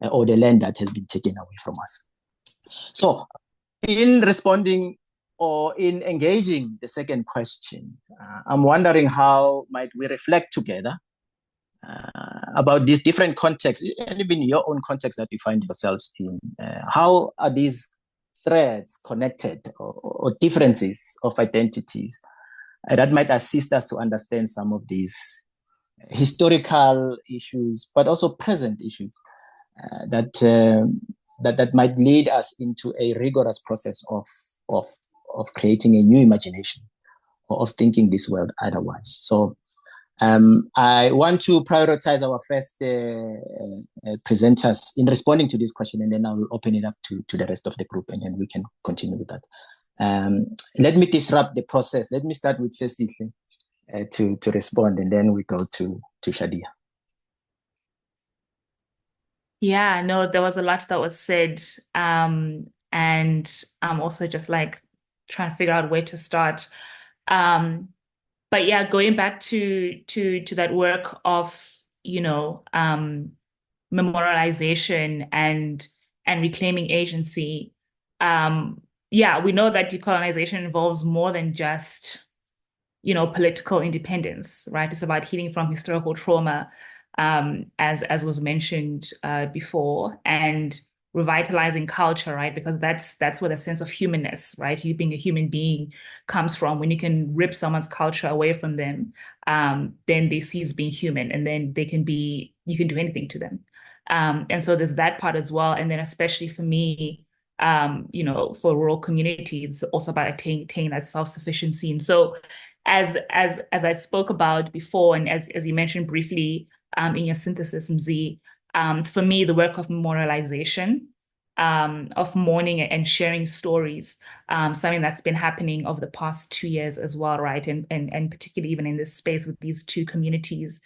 or the land that has been taken away from us. So in responding or in engaging the second question, I'm wondering how might we reflect together about these different contexts, and even your own context that you find yourselves in. How are these threads connected, or differences of identities that might assist us to understand some of these historical issues, but also present issues that might lead us into a rigorous process of creating a new imagination, or of thinking this world otherwise. So I want to prioritize our first presenters in responding to this question, and then I'll open it up to the rest of the group, and then we can continue with that. Let me disrupt the process. Let me start with Sesihle to respond, and then we go to Shadia. Yeah, no, there was a lot that was said. And I'm also just like trying to figure out where to start. But yeah, going back to that work of, memorialization and reclaiming agency. Yeah, we know that decolonization involves more than just, political independence, right? It's about healing from historical trauma, as was mentioned before, and revitalizing culture, right? Because that's where the sense of humanness, right? You being a human being comes from. When you can rip someone's culture away from them, then they cease being human, and then you can do anything to them. And so there's that part as well. And then especially for me, for rural communities, also about attaining that self-sufficiency. And so as I spoke about before, and as you mentioned briefly in your synthesis, Mzi, for me, the work of memorialization, of mourning and sharing stories, something that's been happening over the past 2 years as well, right? And particularly even in this space with these two communities,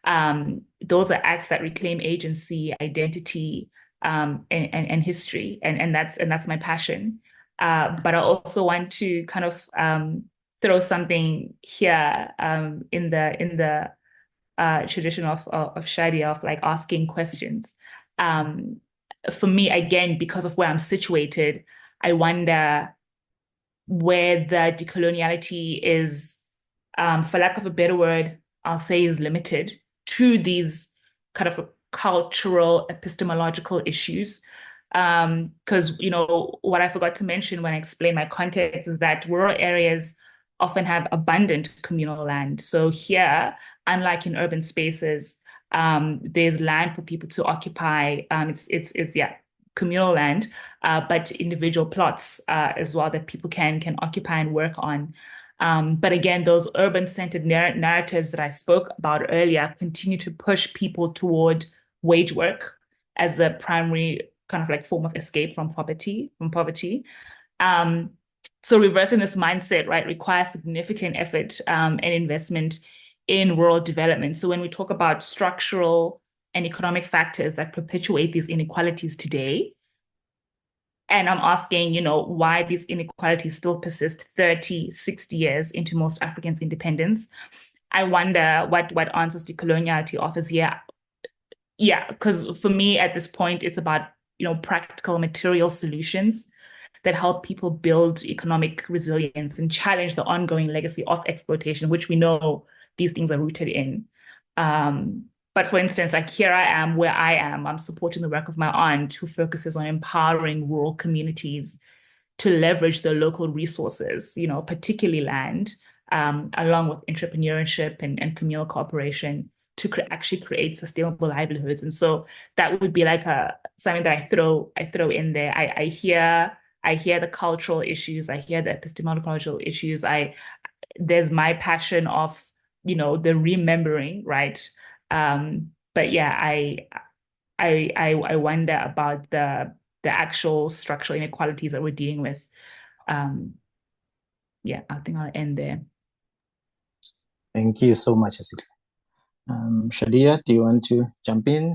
those are acts that reclaim agency, identity, and history, and that's my passion. But I also want to kind of throw something here in the tradition of Shadia, of like asking questions. For me, again, because of where I'm situated, I wonder where the decoloniality is, for lack of a better word, I'll say is limited to these kind of cultural epistemological issues. Because, what I forgot to mention when I explained my context is that rural areas often have abundant communal land. So here, unlike in urban spaces, there's land for people to occupy. It's communal land, but individual plots as well that people can occupy and work on. But again, those urban-centered narratives that I spoke about earlier continue to push people toward wage work as a primary kind of like form of escape from poverty. So reversing this mindset, right, requires significant effort and investment in rural development. So when we talk about structural and economic factors that perpetuate these inequalities today. And I'm asking, why these inequalities still persist 30, 60 years into most Africans' independence. I wonder what answers decoloniality offers here. Yeah, because for me at this point, it's about, practical material solutions that help people build economic resilience and challenge the ongoing legacy of exploitation, which we know these things are rooted in. But for instance, like here I am where I am, I'm supporting the work of my aunt who focuses on empowering rural communities to leverage the local resources, particularly land, along with entrepreneurship and communal cooperation to actually create sustainable livelihoods. And so that would be like something that I throw in there. I hear the cultural issues, I hear the epistemological issues. There's my passion of, the remembering, right? But yeah, I wonder about the actual structural inequalities that we're dealing with. Yeah, I think I'll end there. Thank you so much, Sesihle. Shadia, do you want to jump in?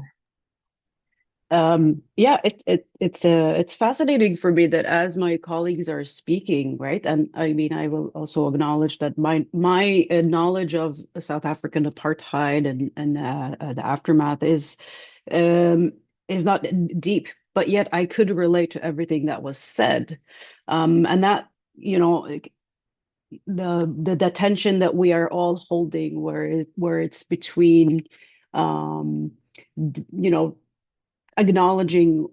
Yeah, it's fascinating for me that as my colleagues are speaking, right? And I mean, I will also acknowledge that my knowledge of South African apartheid and the aftermath is not deep, but yet I could relate to everything that was said, and that the tension that we are all holding, where it's between acknowledging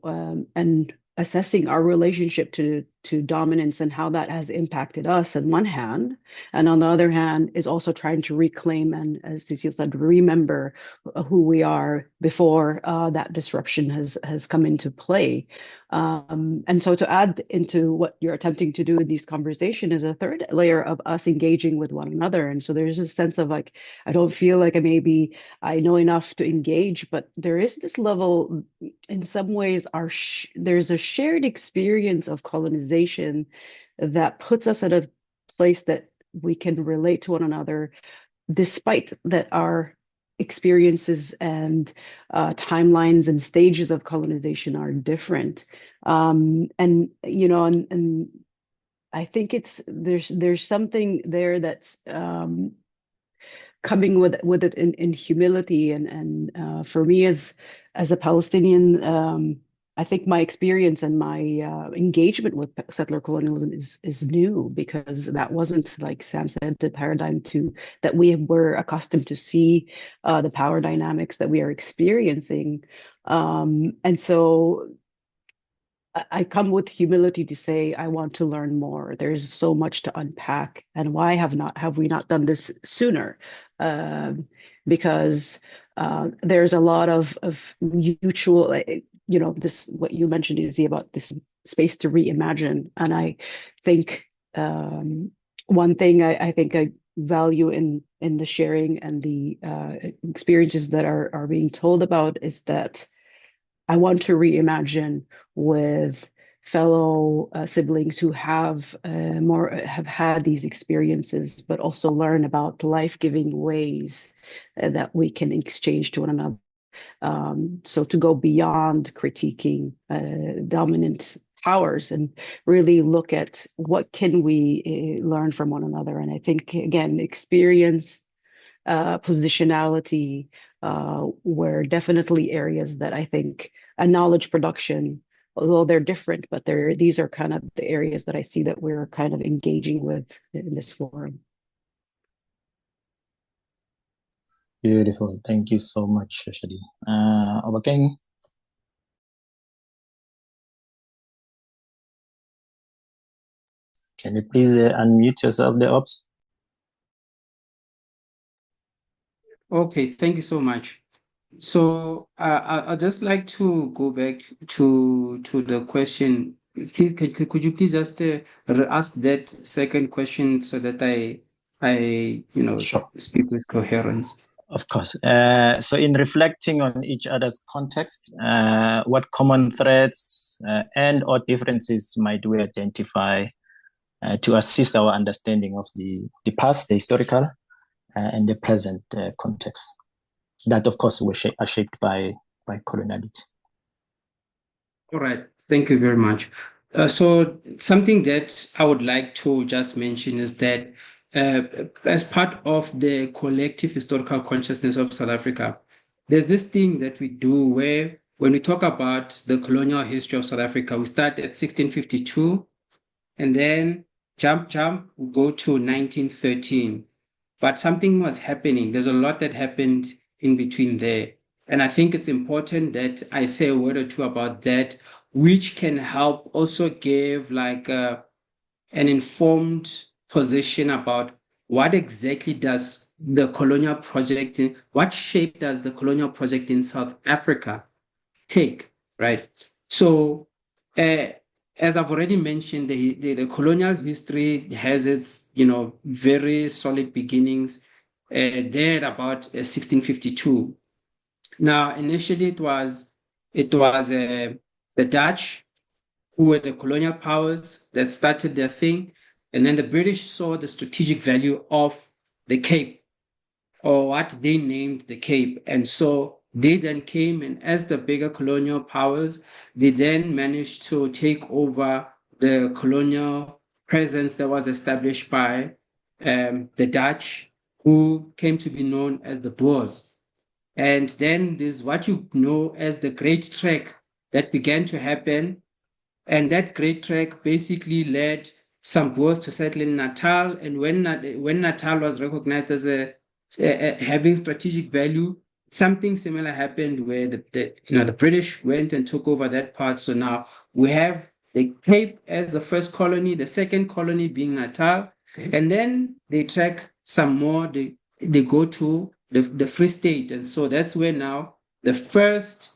and assessing our relationship to dominance and how that has impacted us on one hand, and on the other hand is also trying to reclaim and, as Cecile said, remember who we are before that disruption has come into play. And so to add into what you're attempting to do in these conversations is a third layer of us engaging with one another. And so there's a sense of like, I don't feel like I know enough to engage, but there is this level, in some ways, there's a shared experience of colonization that puts us at a place that we can relate to one another, despite that our experiences and timelines and stages of colonization are different. And I think there's something there that's coming with it in humility, and for me as a Palestinian, I think my experience and my engagement with settler colonialism is new, because that wasn't, like Sam said, the paradigm that we were accustomed to see, the power dynamics that we are experiencing, and so I come with humility to say I want to learn more. There's so much to unpack, and why have we not done this sooner? Because there's a lot of mutual, this what you mentioned, Izzy, about this space to reimagine, and I think one thing I think I value in the sharing and the experiences that are being told about is that I want to reimagine with fellow siblings who have had these experiences, but also learn about life-giving ways that we can exchange to one another. So to go beyond critiquing dominant powers and really look at what can we learn from one another. And I think, again, experience, positionality were definitely areas that I think, and knowledge production, although they're different, but these are kind of the areas that I see that we're kind of engaging with in this forum. Beautiful. Thank you so much, Shadia. Obakeng. Can you please unmute yourself there, Ops? Okay, thank you so much. So I'd just like to go back to the question. Please, could you please just ask that second question so that I Sure. speak with coherence? Of course. So in reflecting on each other's context, what common threats and or differences might we identify to assist our understanding of the past, the historical, and the present context? that, of course, are shaped by coloniality. All right, thank you very much. So something that I would like to just mention is that as part of the collective historical consciousness of South Africa, there's this thing that we do where when we talk about the colonial history of South Africa, we start at 1652 and then we go to 1913. But something was happening. There's a lot that happened in between there. And I think it's important that I say a word or two about that, which can help also give like an informed position about what exactly does the colonial project, what shape does the colonial project in South Africa take, right? So, as I've already mentioned, the colonial history has its, very solid beginnings there at about 1652. Now, initially, it was the Dutch who were the colonial powers that started their thing, and then the British saw the strategic value of the Cape, or what they named the Cape. And so they then came, and as the bigger colonial powers, they then managed to take over the colonial presence that was established by the Dutch, who came to be known as the Boers. And then there's what you know as the Great Trek that began to happen. And that Great Trek basically led some Boers to settle in Natal. And when Natal was recognized as having strategic value, something similar happened where the British went and took over that part. So now we have the Cape as the first colony, the second colony being Natal, and then they track some more. They go to the Free State, and so that's where now the first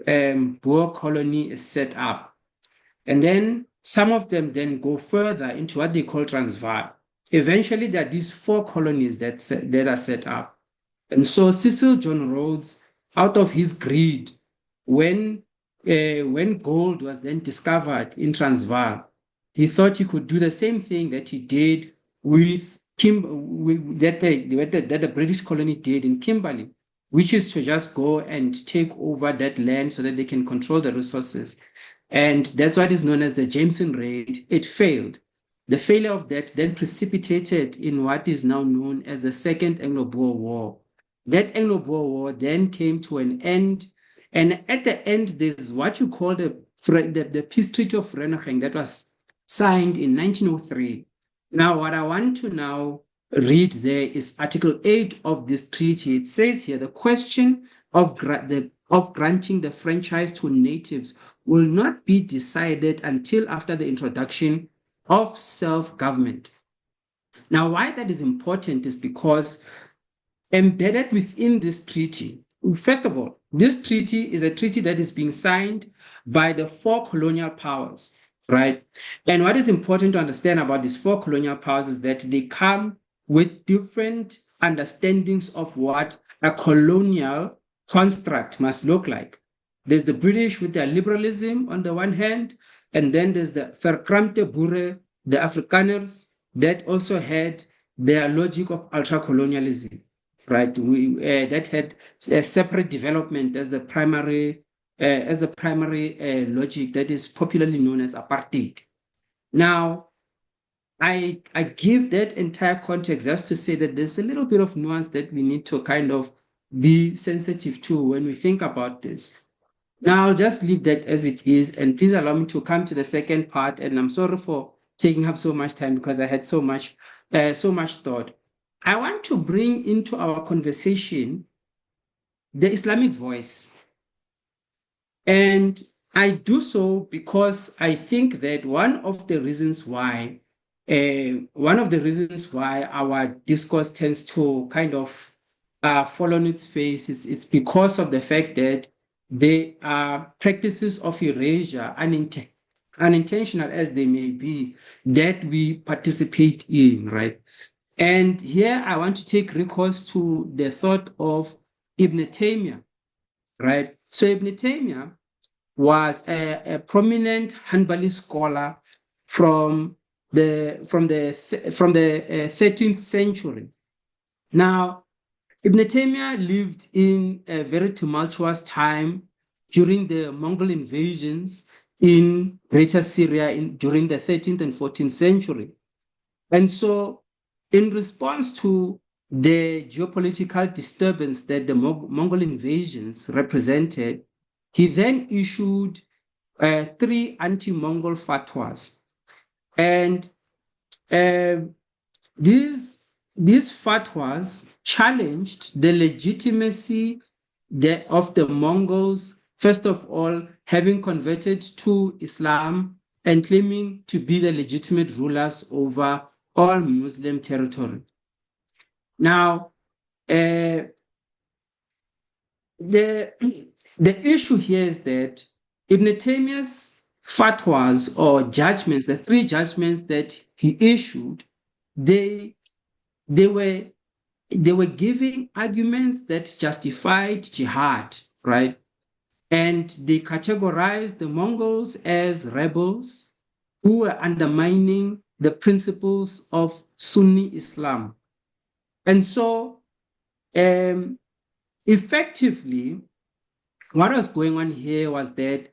Boer colony is set up. And then some of them then go further into what they call Transvaal. Eventually, there are these 4 colonies that are set up. And so Cecil John Rhodes, out of his greed, when gold was then discovered in Transvaal, he thought he could do the same thing that he did that the British colony did in Kimberley, which is to just go and take over that land so that they can control the resources. And that's what is known as the Jameson Raid. It failed. The failure of that then precipitated in what is now known as the Second Anglo-Boer War. That Anglo-Boer War then came to an end. And at the end, there's what you call the Peace Treaty of Vereeniging that was signed in 1903. Now, what I want to now read there is Article 8 of this treaty. It says here, the question of granting the franchise to natives will not be decided until after the introduction of self-government. Now, why that is important is because embedded within this treaty, first of all, this treaty is a treaty that is being signed by the 4 colonial powers, right? And what is important to understand about these 4 colonial powers is that they come with different understandings of what a colonial construct must look like. There's the British with their liberalism on the one hand, and then there's the Verkrampte Boere, the Afrikaners, that also had their logic of ultra-colonialism, right? That had a separate development as the primary logic that is popularly known as apartheid. Now, I give that entire context just to say that there's a little bit of nuance that we need to kind of be sensitive to when we think about this. Now, I'll just leave that as it is, and please allow me to come to the second part. And I'm sorry for taking up so much time because I had so much thought. I want to bring into our conversation the Islamic voice. And I do so because I think that one of the reasons why our discourse tends to kind of fall on its face is because of the fact that there are practices of erasure, unintentional as they may be, that we participate in, right? And here I want to take recourse to the thought of Ibn Taymiyyah, right? So Ibn Taymiyyah was a prominent Hanbali scholar from the 13th century. Now, Ibn Taymiyyah lived in a very tumultuous time during the Mongol invasions in Greater Syria during the 13th and 14th century. And so, in response to the geopolitical disturbance that the Mongol invasions represented, he then issued 3 anti-Mongol fatwas. And these fatwas challenged the legitimacy of the Mongols, first of all, having converted to Islam and claiming to be the legitimate rulers over all Muslim territory. Now, the issue here is that Ibn Taymiyyah's fatwas or judgments, the 3 judgments that he issued, they were giving arguments that justified jihad, right? And they categorized the Mongols as rebels who were undermining the principles of Sunni Islam. And so, effectively, what was going on here was that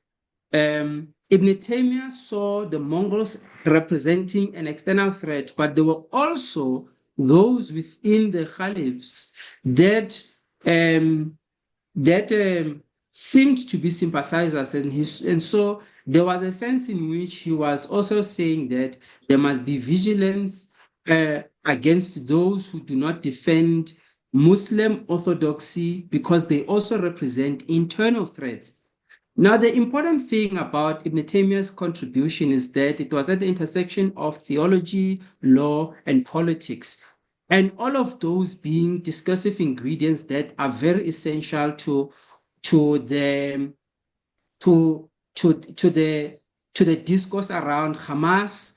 Ibn Taymiyyah saw the Mongols representing an external threat, but there were also those within the caliphs that seemed to be sympathizers, and so there was a sense in which he was also saying that there must be vigilance against those who do not defend Muslim orthodoxy because they also represent internal threats. Now, the important thing about Ibn Taymiyyah's contribution is that it was at the intersection of theology, law, and politics, and all of those being discursive ingredients that are very essential to the discourse around Hamas,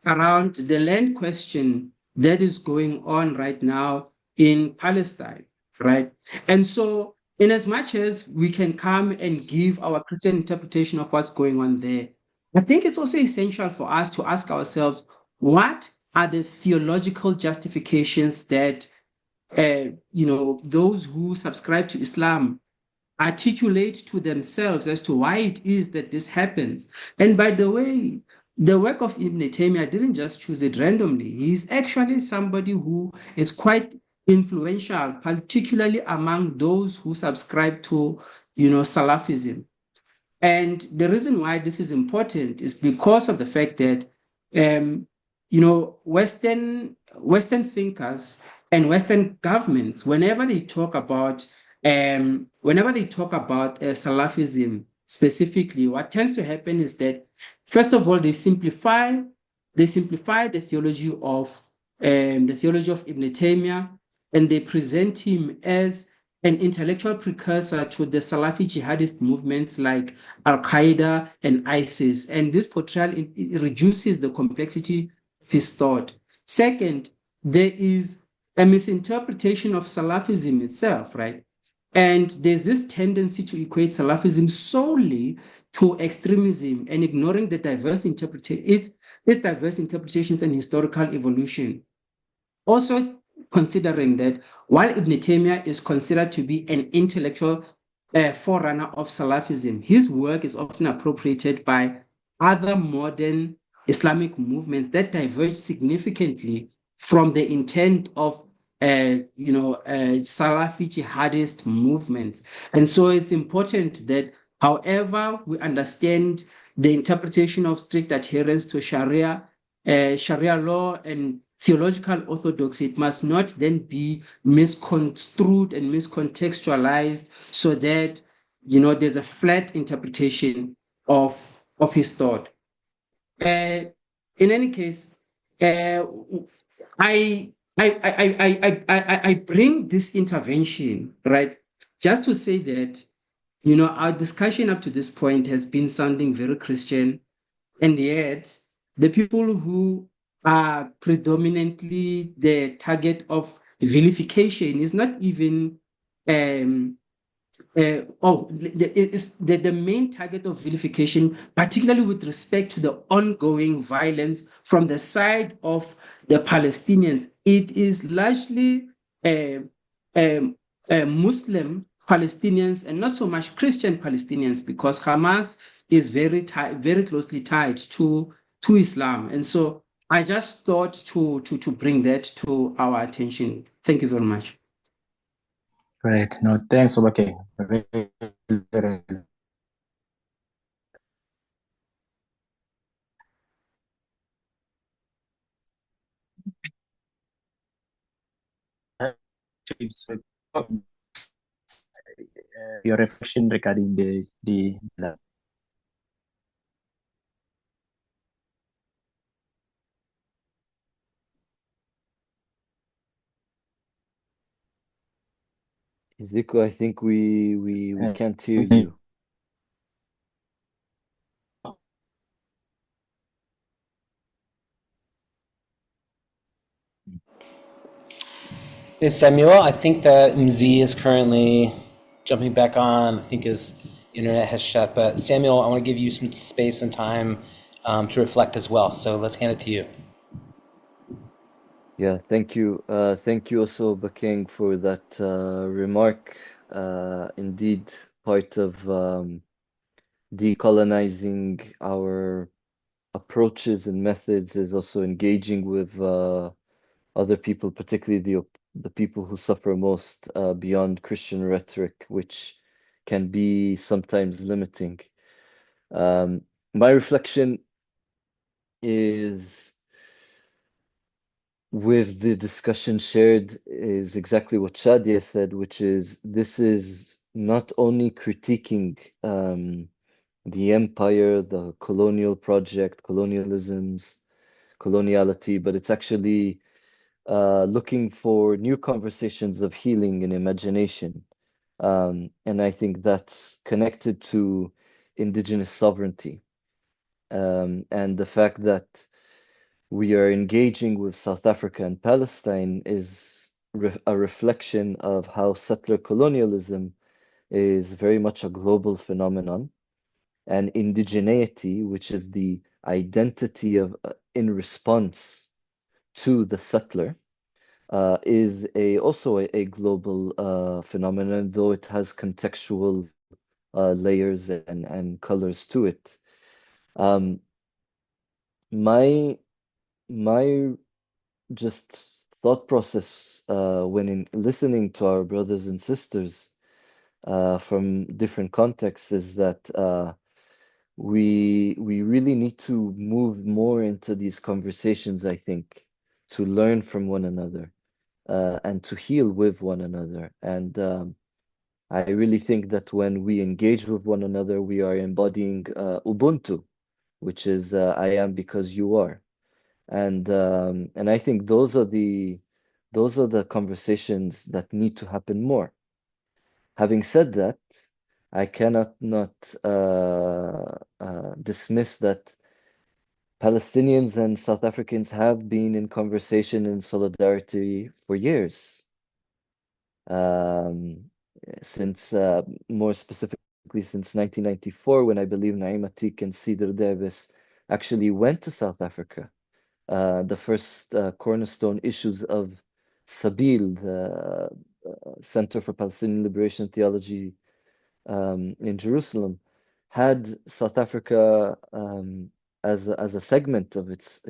around the land question that is going on right now in Palestine, right? And so, in as much as we can come and give our Christian interpretation of what's going on there, I think it's also essential for us to ask ourselves, what are the theological justifications that those who subscribe to Islam articulate to themselves as to why it is that this happens? And by the way, the work of Ibn Taymiyyah didn't just choose it randomly. He's actually somebody who is quite influential, particularly among those who subscribe to, Salafism. And the reason why this is important is because of the fact that, Western thinkers and Western governments, whenever they talk about Salafism specifically, what tends to happen is that, first of all, they simplify the theology of Ibn Taymiyyah, and they present him as an intellectual precursor to the Salafi jihadist movements like Al-Qaeda and ISIS. And this portrayal it reduces the complexity of his thought. Second, there is a misinterpretation of Salafism itself, right? And there's this tendency to equate Salafism solely to extremism and ignoring the diverse its diverse interpretations and historical evolution. Also considering that while Ibn Taymiyyah is considered to be an intellectual forerunner of Salafism, his work is often appropriated by other modern Islamic movements that diverge significantly from the intent of Salafi jihadist movements. And so it's important that however we understand the interpretation of strict adherence to Sharia law and theological orthodoxy, it must not then be misconstrued and miscontextualized so that, there's a flat interpretation of his thought. In any case, I bring this intervention, right, just to say that, our discussion up to this point has been sounding very Christian, and yet the people who are predominantly the target of vilification is not even the main target of vilification, particularly with respect to the ongoing violence from the side of the Palestinians. It is largely Muslim Palestinians and not so much Christian Palestinians, because Hamas is very closely tied to Islam. And so I just thought to bring that to our attention. Thank you very much. Great. No, thanks, Obakeng. Very your reflection regarding the Iziko, I think we can't hear you. Hey, Samuel, I think that Mzi is currently jumping back on. I think his internet has shut. But Samuel, I want to give you some space and time to reflect as well. So let's hand it to you. Yeah, thank you. Thank you also, Obakeng, for that remark. Indeed, part of decolonizing our approaches and methods is also engaging with other people, particularly the people who suffer most beyond Christian rhetoric, which can be sometimes limiting. My reflection is with the discussion shared is exactly what Shadia said, which is this is not only critiquing the empire, the colonial project, colonialisms, coloniality, but it's actually looking for new conversations of healing and imagination. And I think that's connected to indigenous sovereignty, and the fact that we are engaging with South Africa and Palestine is a reflection of how settler colonialism is very much a global phenomenon, and indigeneity, which is the identity of in response to the settler, is also a global phenomenon, though it has contextual layers and colors to it. Um, my my just thought process when in listening to our brothers and sisters from different contexts is that we really need to move more into these conversations, I think, to learn from one another and to heal with one another. And I really think that when we engage with one another, we are embodying Ubuntu, which is I am because you are. And I think those are the conversations that need to happen more. Having said that, I cannot not dismiss that Palestinians and South Africans have been in conversation in solidarity for years, um, since more specifically since 1994, when I believe Naim Atik and Cedar Davis actually went to South Africa. The first cornerstone issues of Sabil, the Center for Palestinian Liberation Theology in Jerusalem, had South Africa as a segment of its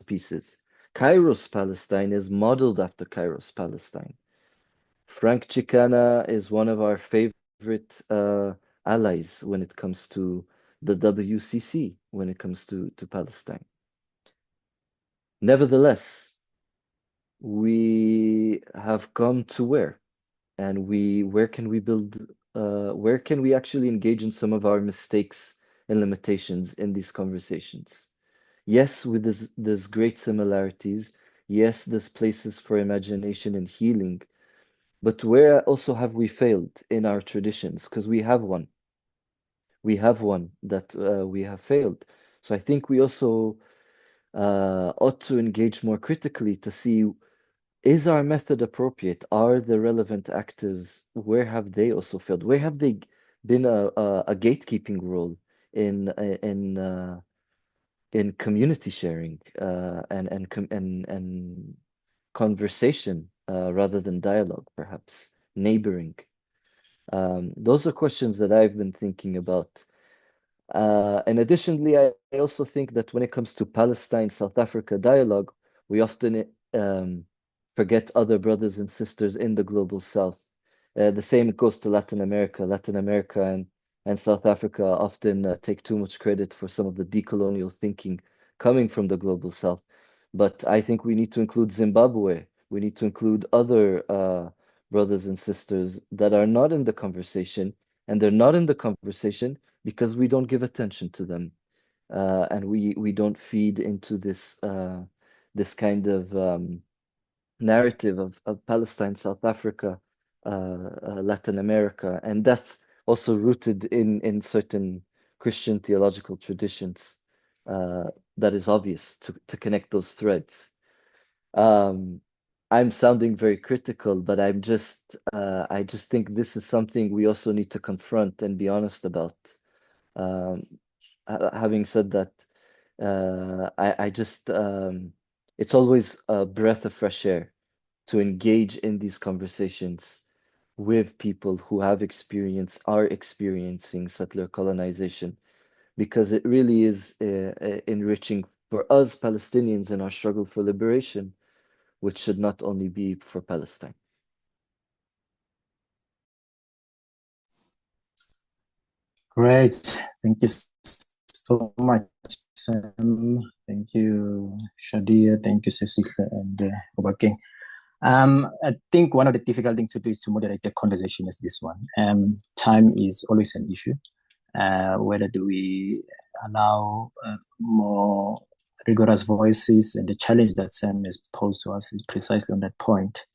pieces. Kairos Palestine is modeled after Kairos Palestine. Frank Chicana is one of our favorite allies when it comes to the WCC, when it comes to Palestine. Nevertheless, we have come to where? And where can we build, where can we actually engage in some of our mistakes and limitations in these conversations? Yes, with there's great similarities. Yes, there's places for imagination and healing. But where also have we failed in our traditions? Because we have one. We have one that we have failed. So I think we also ought to engage more critically to see, is our method appropriate? Are the relevant actors, where have they also failed? Where have they been a gatekeeping role in in community sharing and conversation rather than dialogue, perhaps? neighboring? Those are questions that I've been thinking about. And additionally, I also think that when it comes to Palestine, South Africa dialogue, we often forget other brothers and sisters in the global South. The same goes to Latin America. Latin America and South Africa often take too much credit for some of the decolonial thinking coming from the global South. But I think we need to include Zimbabwe. We need to include other brothers and sisters that are not in the conversation, and they're not in the conversation because we don't give attention to them, and we don't feed into this kind of narrative of Palestine, South Africa, Latin America, and that's also rooted in certain Christian theological traditions. That is obvious to connect those threads. I'm sounding very critical, but I just think this is something we also need to confront and be honest about. Um, Having said that, I just it's always a breath of fresh air to engage in these conversations with people who are experiencing settler colonization, because it really is enriching for us Palestinians in our struggle for liberation, which should not only be for Palestine. Great. Thank you so much, Sam. Thank you, Shadia. Thank you, Sesihle and Obakeng. I think one of the difficult things to do is to moderate the conversation is this one. Time is always an issue. Whether do we allow more rigorous voices, and the challenge that Sam has posed to us is precisely on that point.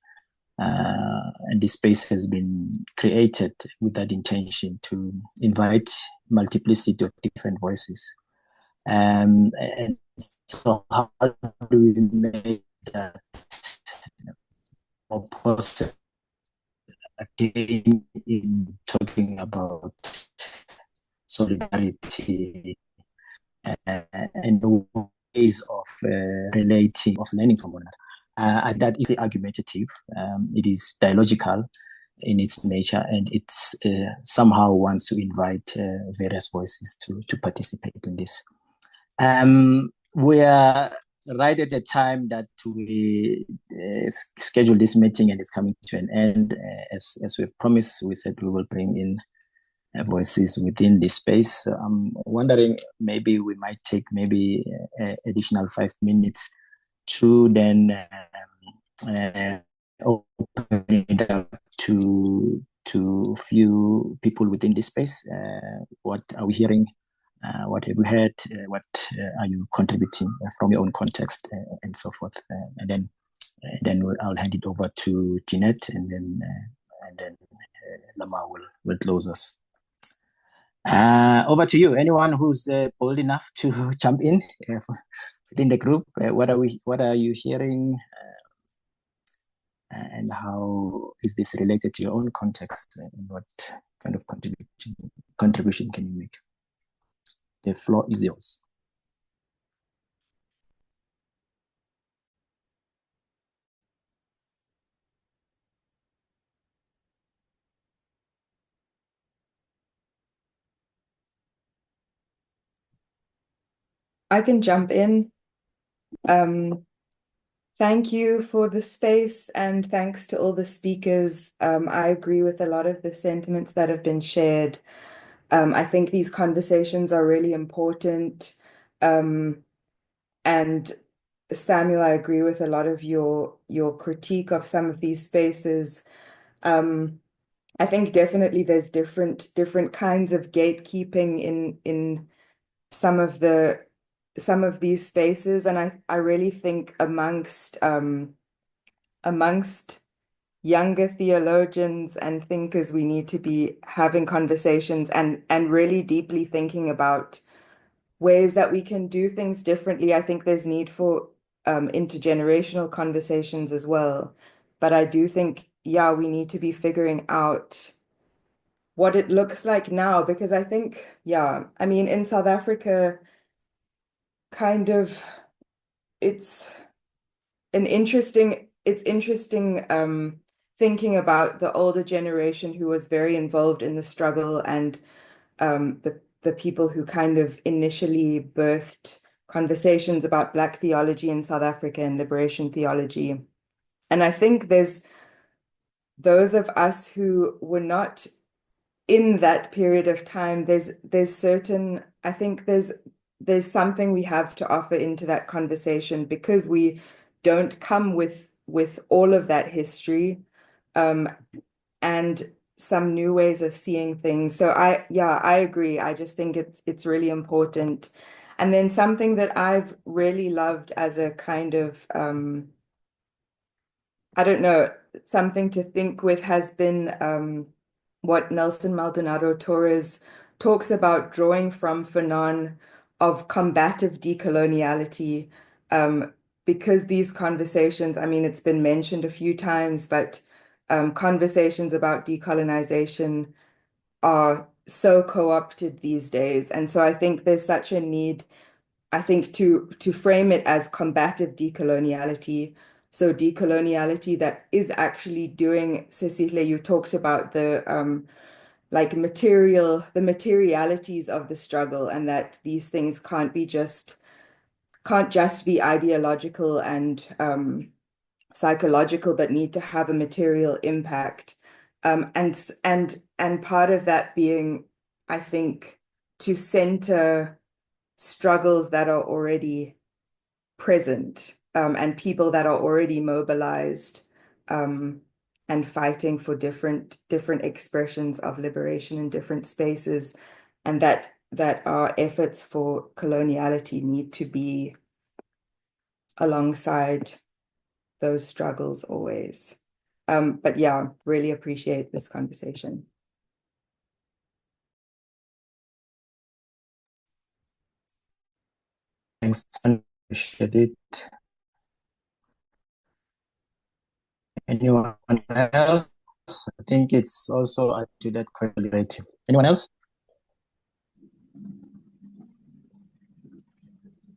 And this space has been created with that intention to invite multiplicity of different voices. And so how do we make that more possible again in talking about solidarity and ways of relating, of learning from one another. And that is argumentative. It is dialogical in its nature, and it's somehow wants to invite various voices to participate in this. We are right at the time that we scheduled this meeting, and it's coming to an end. As we've promised, we said we will bring in voices within this space. So I'm wondering, maybe we might take maybe additional 5 minutes to then open it up to few people within this space. What are we hearing? What have you heard? What are you contributing from your own context, and so forth? And then I'll hand it over to Jeanette, and then Lama will close us. Over to you. Anyone who's bold enough to jump in within the group? What are you hearing? And how is this related to your own context? And what kind of contribution can you make? The floor is yours. I can jump in. Thank you for the space, and thanks to all the speakers. I agree with a lot of the sentiments that have been shared. I think these conversations are really important. And Samuel, I agree with a lot of your critique of some of these spaces. I think definitely there's different kinds of gatekeeping in some of these spaces, and I really think amongst younger theologians and thinkers, we need to be having conversations and really deeply thinking about ways that we can do things differently. I think there's need for intergenerational conversations as well. But I do think, yeah, we need to be figuring out what it looks like now, because I think, yeah, I mean, in South Africa, kind of, it's interesting thinking about the older generation who was very involved in the struggle, and the people who kind of initially birthed conversations about Black theology in South Africa and liberation theology. And I think there's those of us who were not in that period of time, there's certain, I think there's something we have to offer into that conversation, because we don't come with all of that history, and some new ways of seeing things. So I agree. I just think it's really important. And then something that I've really loved as a kind of I don't know, something to think with has been what Nelson Maldonado Torres talks about, drawing from Fanon, of combative decoloniality, because these conversations, I mean, it's been mentioned a few times, but conversations about decolonization are so co-opted these days. And so I think there's such a need, I think, to frame it as combative decoloniality. So decoloniality that is actually doing, Sesihle, you talked about the like the materialities of the struggle, and that these things can't just be ideological and psychological, but need to have a material impact. And part of that being, I think, to center struggles that are already present, and people that are already mobilized, and fighting for different expressions of liberation in different spaces, and that our efforts for coloniality need to be alongside those struggles always. But yeah, really appreciate this conversation. Thanks, appreciate it. Anyone else? I think it's also to that question. Anyone else?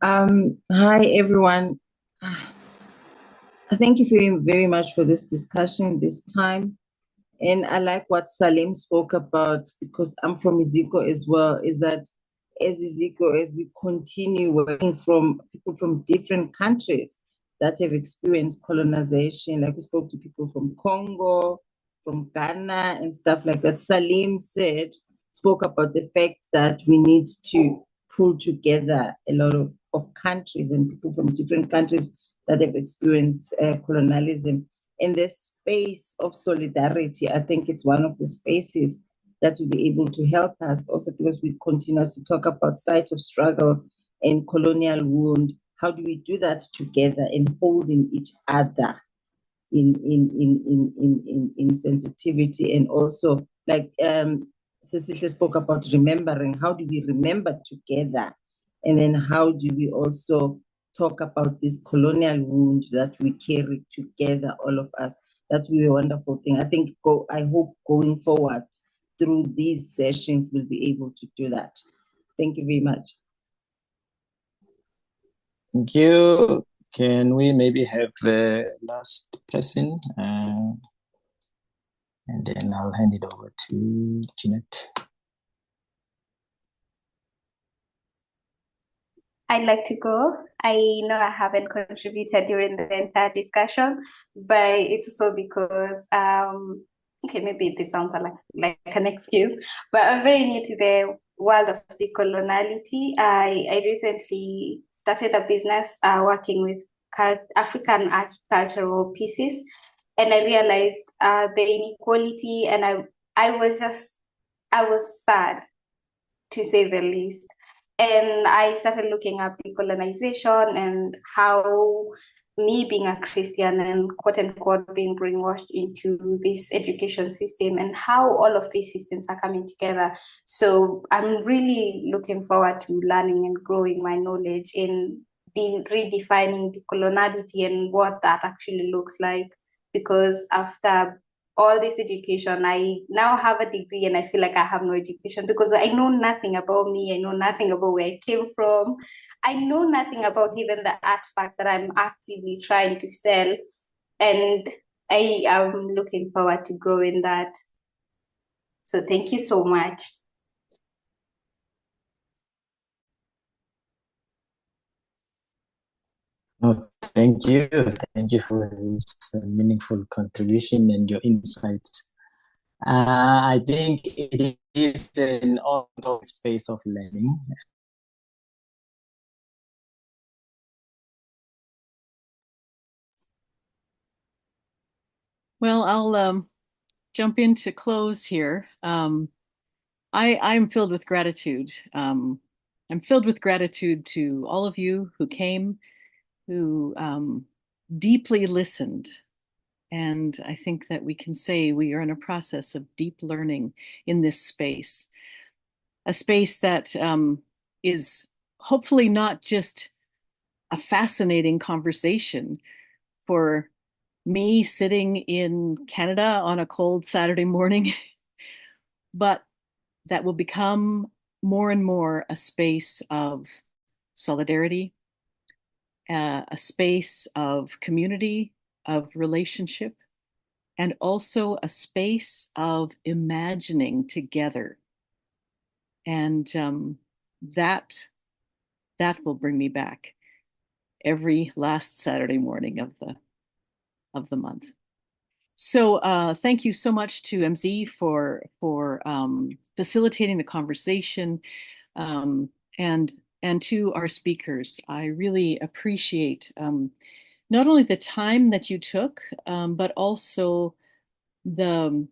Hi, everyone. Thank you very, very much for this discussion this time. And I like what Salim spoke about, because I'm from Iziko as well, is that as Iziko, as we continue working from people from different countries that have experienced colonization, like we spoke to people from Congo, from Ghana and stuff like that. Salim spoke about the fact that we need to pull together a lot of countries and people from different countries that have experienced colonialism. In this space of solidarity, I think it's one of the spaces that will be able to help us, also because we continue to talk about site of struggles and colonial wound. How do we do that together and holding each other in sensitivity? And also, like Sesihle spoke about remembering, how do we remember together? And then how do we also talk about this colonial wound that we carry together, all of us? That will be a wonderful thing. I think, I hope going forward through these sessions, we'll be able to do that. Thank you very much. Thank you. Can we maybe have the last person? And then I'll hand it over to Jeanette. I'd like to go. I know I haven't contributed during the entire discussion, but it's also because, okay, maybe this sounds like an excuse, but I'm very new to the world of decoloniality. I recently started a business working with African art cultural pieces, and I realized the inequality, and I was sad, to say the least. And I started looking up decolonization and how me being a Christian and quote unquote being brainwashed into this education system, and how all of these systems are coming together. So I'm really looking forward to learning and growing my knowledge in redefining decoloniality and what that actually looks like. Because after all this education, I now have a degree and I feel like I have no education, because I know nothing about me. I know nothing about where I came from. I know nothing about even the artifacts that I'm actively trying to sell. And I am looking forward to growing that. So thank you so much. No, thank you. Thank you for this meaningful contribution and your insights. I think it is an ongoing space of learning. Well, I'll jump in to close here. I'm filled with gratitude. I'm filled with gratitude to all of you who came, who deeply listened. And I think that we can say we are in a process of deep learning in this space, a space that is hopefully not just a fascinating conversation for me sitting in Canada on a cold Saturday morning, but that will become more and more a space of solidarity, a space of community, of relationship, and also a space of imagining together. And that will bring me back every last Saturday morning of the month. So thank you so much to Mzi for facilitating the conversation, and to our speakers. I really appreciate not only the time that you took, but also the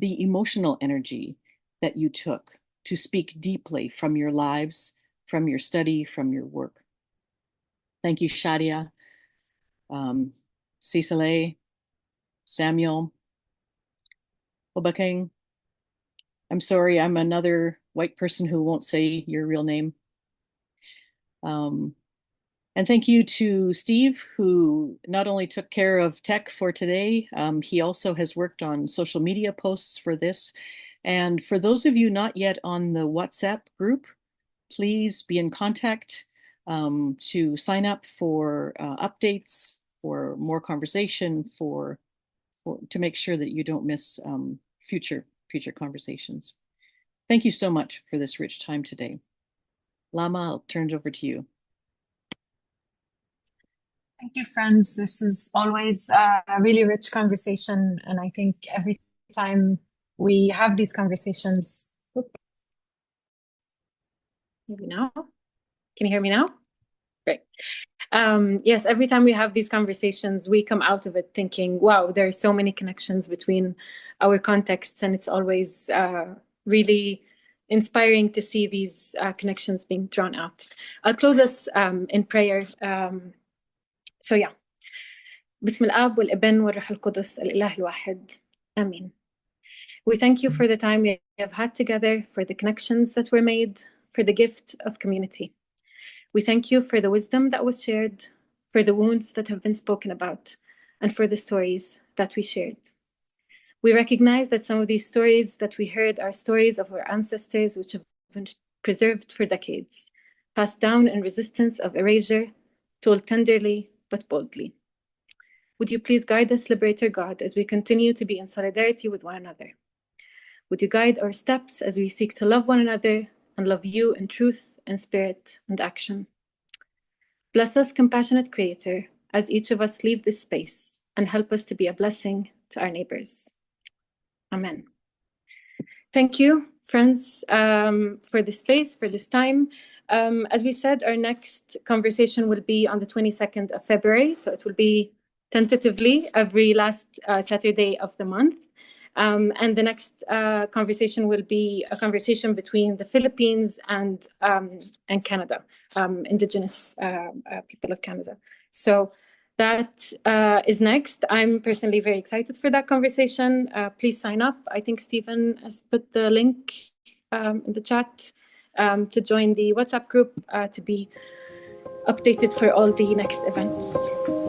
emotional energy that you took to speak deeply from your lives, from your study, from your work. Thank you, Shadia, Sesihle, Samuel, Obakeng. I'm sorry, I'm another white person who won't say your real name. And thank you to Steve, who not only took care of tech for today, he also has worked on social media posts for this. And for those of you not yet on the WhatsApp group, please be in contact to sign up for updates, for more conversation, to make sure that you don't miss future conversations. Thank you so much for this rich time today. Lama, I'll turn it over to you. Thank you, friends. This is always a really rich conversation. And I think every time we have these conversations, maybe now, can you hear me now? Great. Yes, every time we have these conversations, we come out of it thinking, wow, there are so many connections between our contexts, and it's always really inspiring to see these connections being drawn out. I'll close us in prayer. So yeah. بسم الآب والابن والروح القدس الإله الواحد. Amen. We thank you for the time we have had together, for the connections that were made, for the gift of community. We thank you for the wisdom that was shared, for the wounds that have been spoken about, and for the stories that we shared. We recognize that some of these stories that we heard are stories of our ancestors, which have been preserved for decades, passed down in resistance of erasure, told tenderly but boldly. Would you please guide us, Liberator God, as we continue to be in solidarity with one another? Would you guide our steps as we seek to love one another and love you in truth and spirit and action? Bless us, compassionate Creator, as each of us leave this space, and help us to be a blessing to our neighbors. Amen. Thank you, friends, for this space, for this time. As we said, our next conversation will be on the 22nd of February, so it will be tentatively every last Saturday of the month. And the next conversation will be a conversation between the Philippines and Canada, Indigenous people of Canada. So that is next. I'm personally very excited for that conversation. Please sign up. I think Stephen has put the link in the chat to join the WhatsApp group to be updated for all the next events.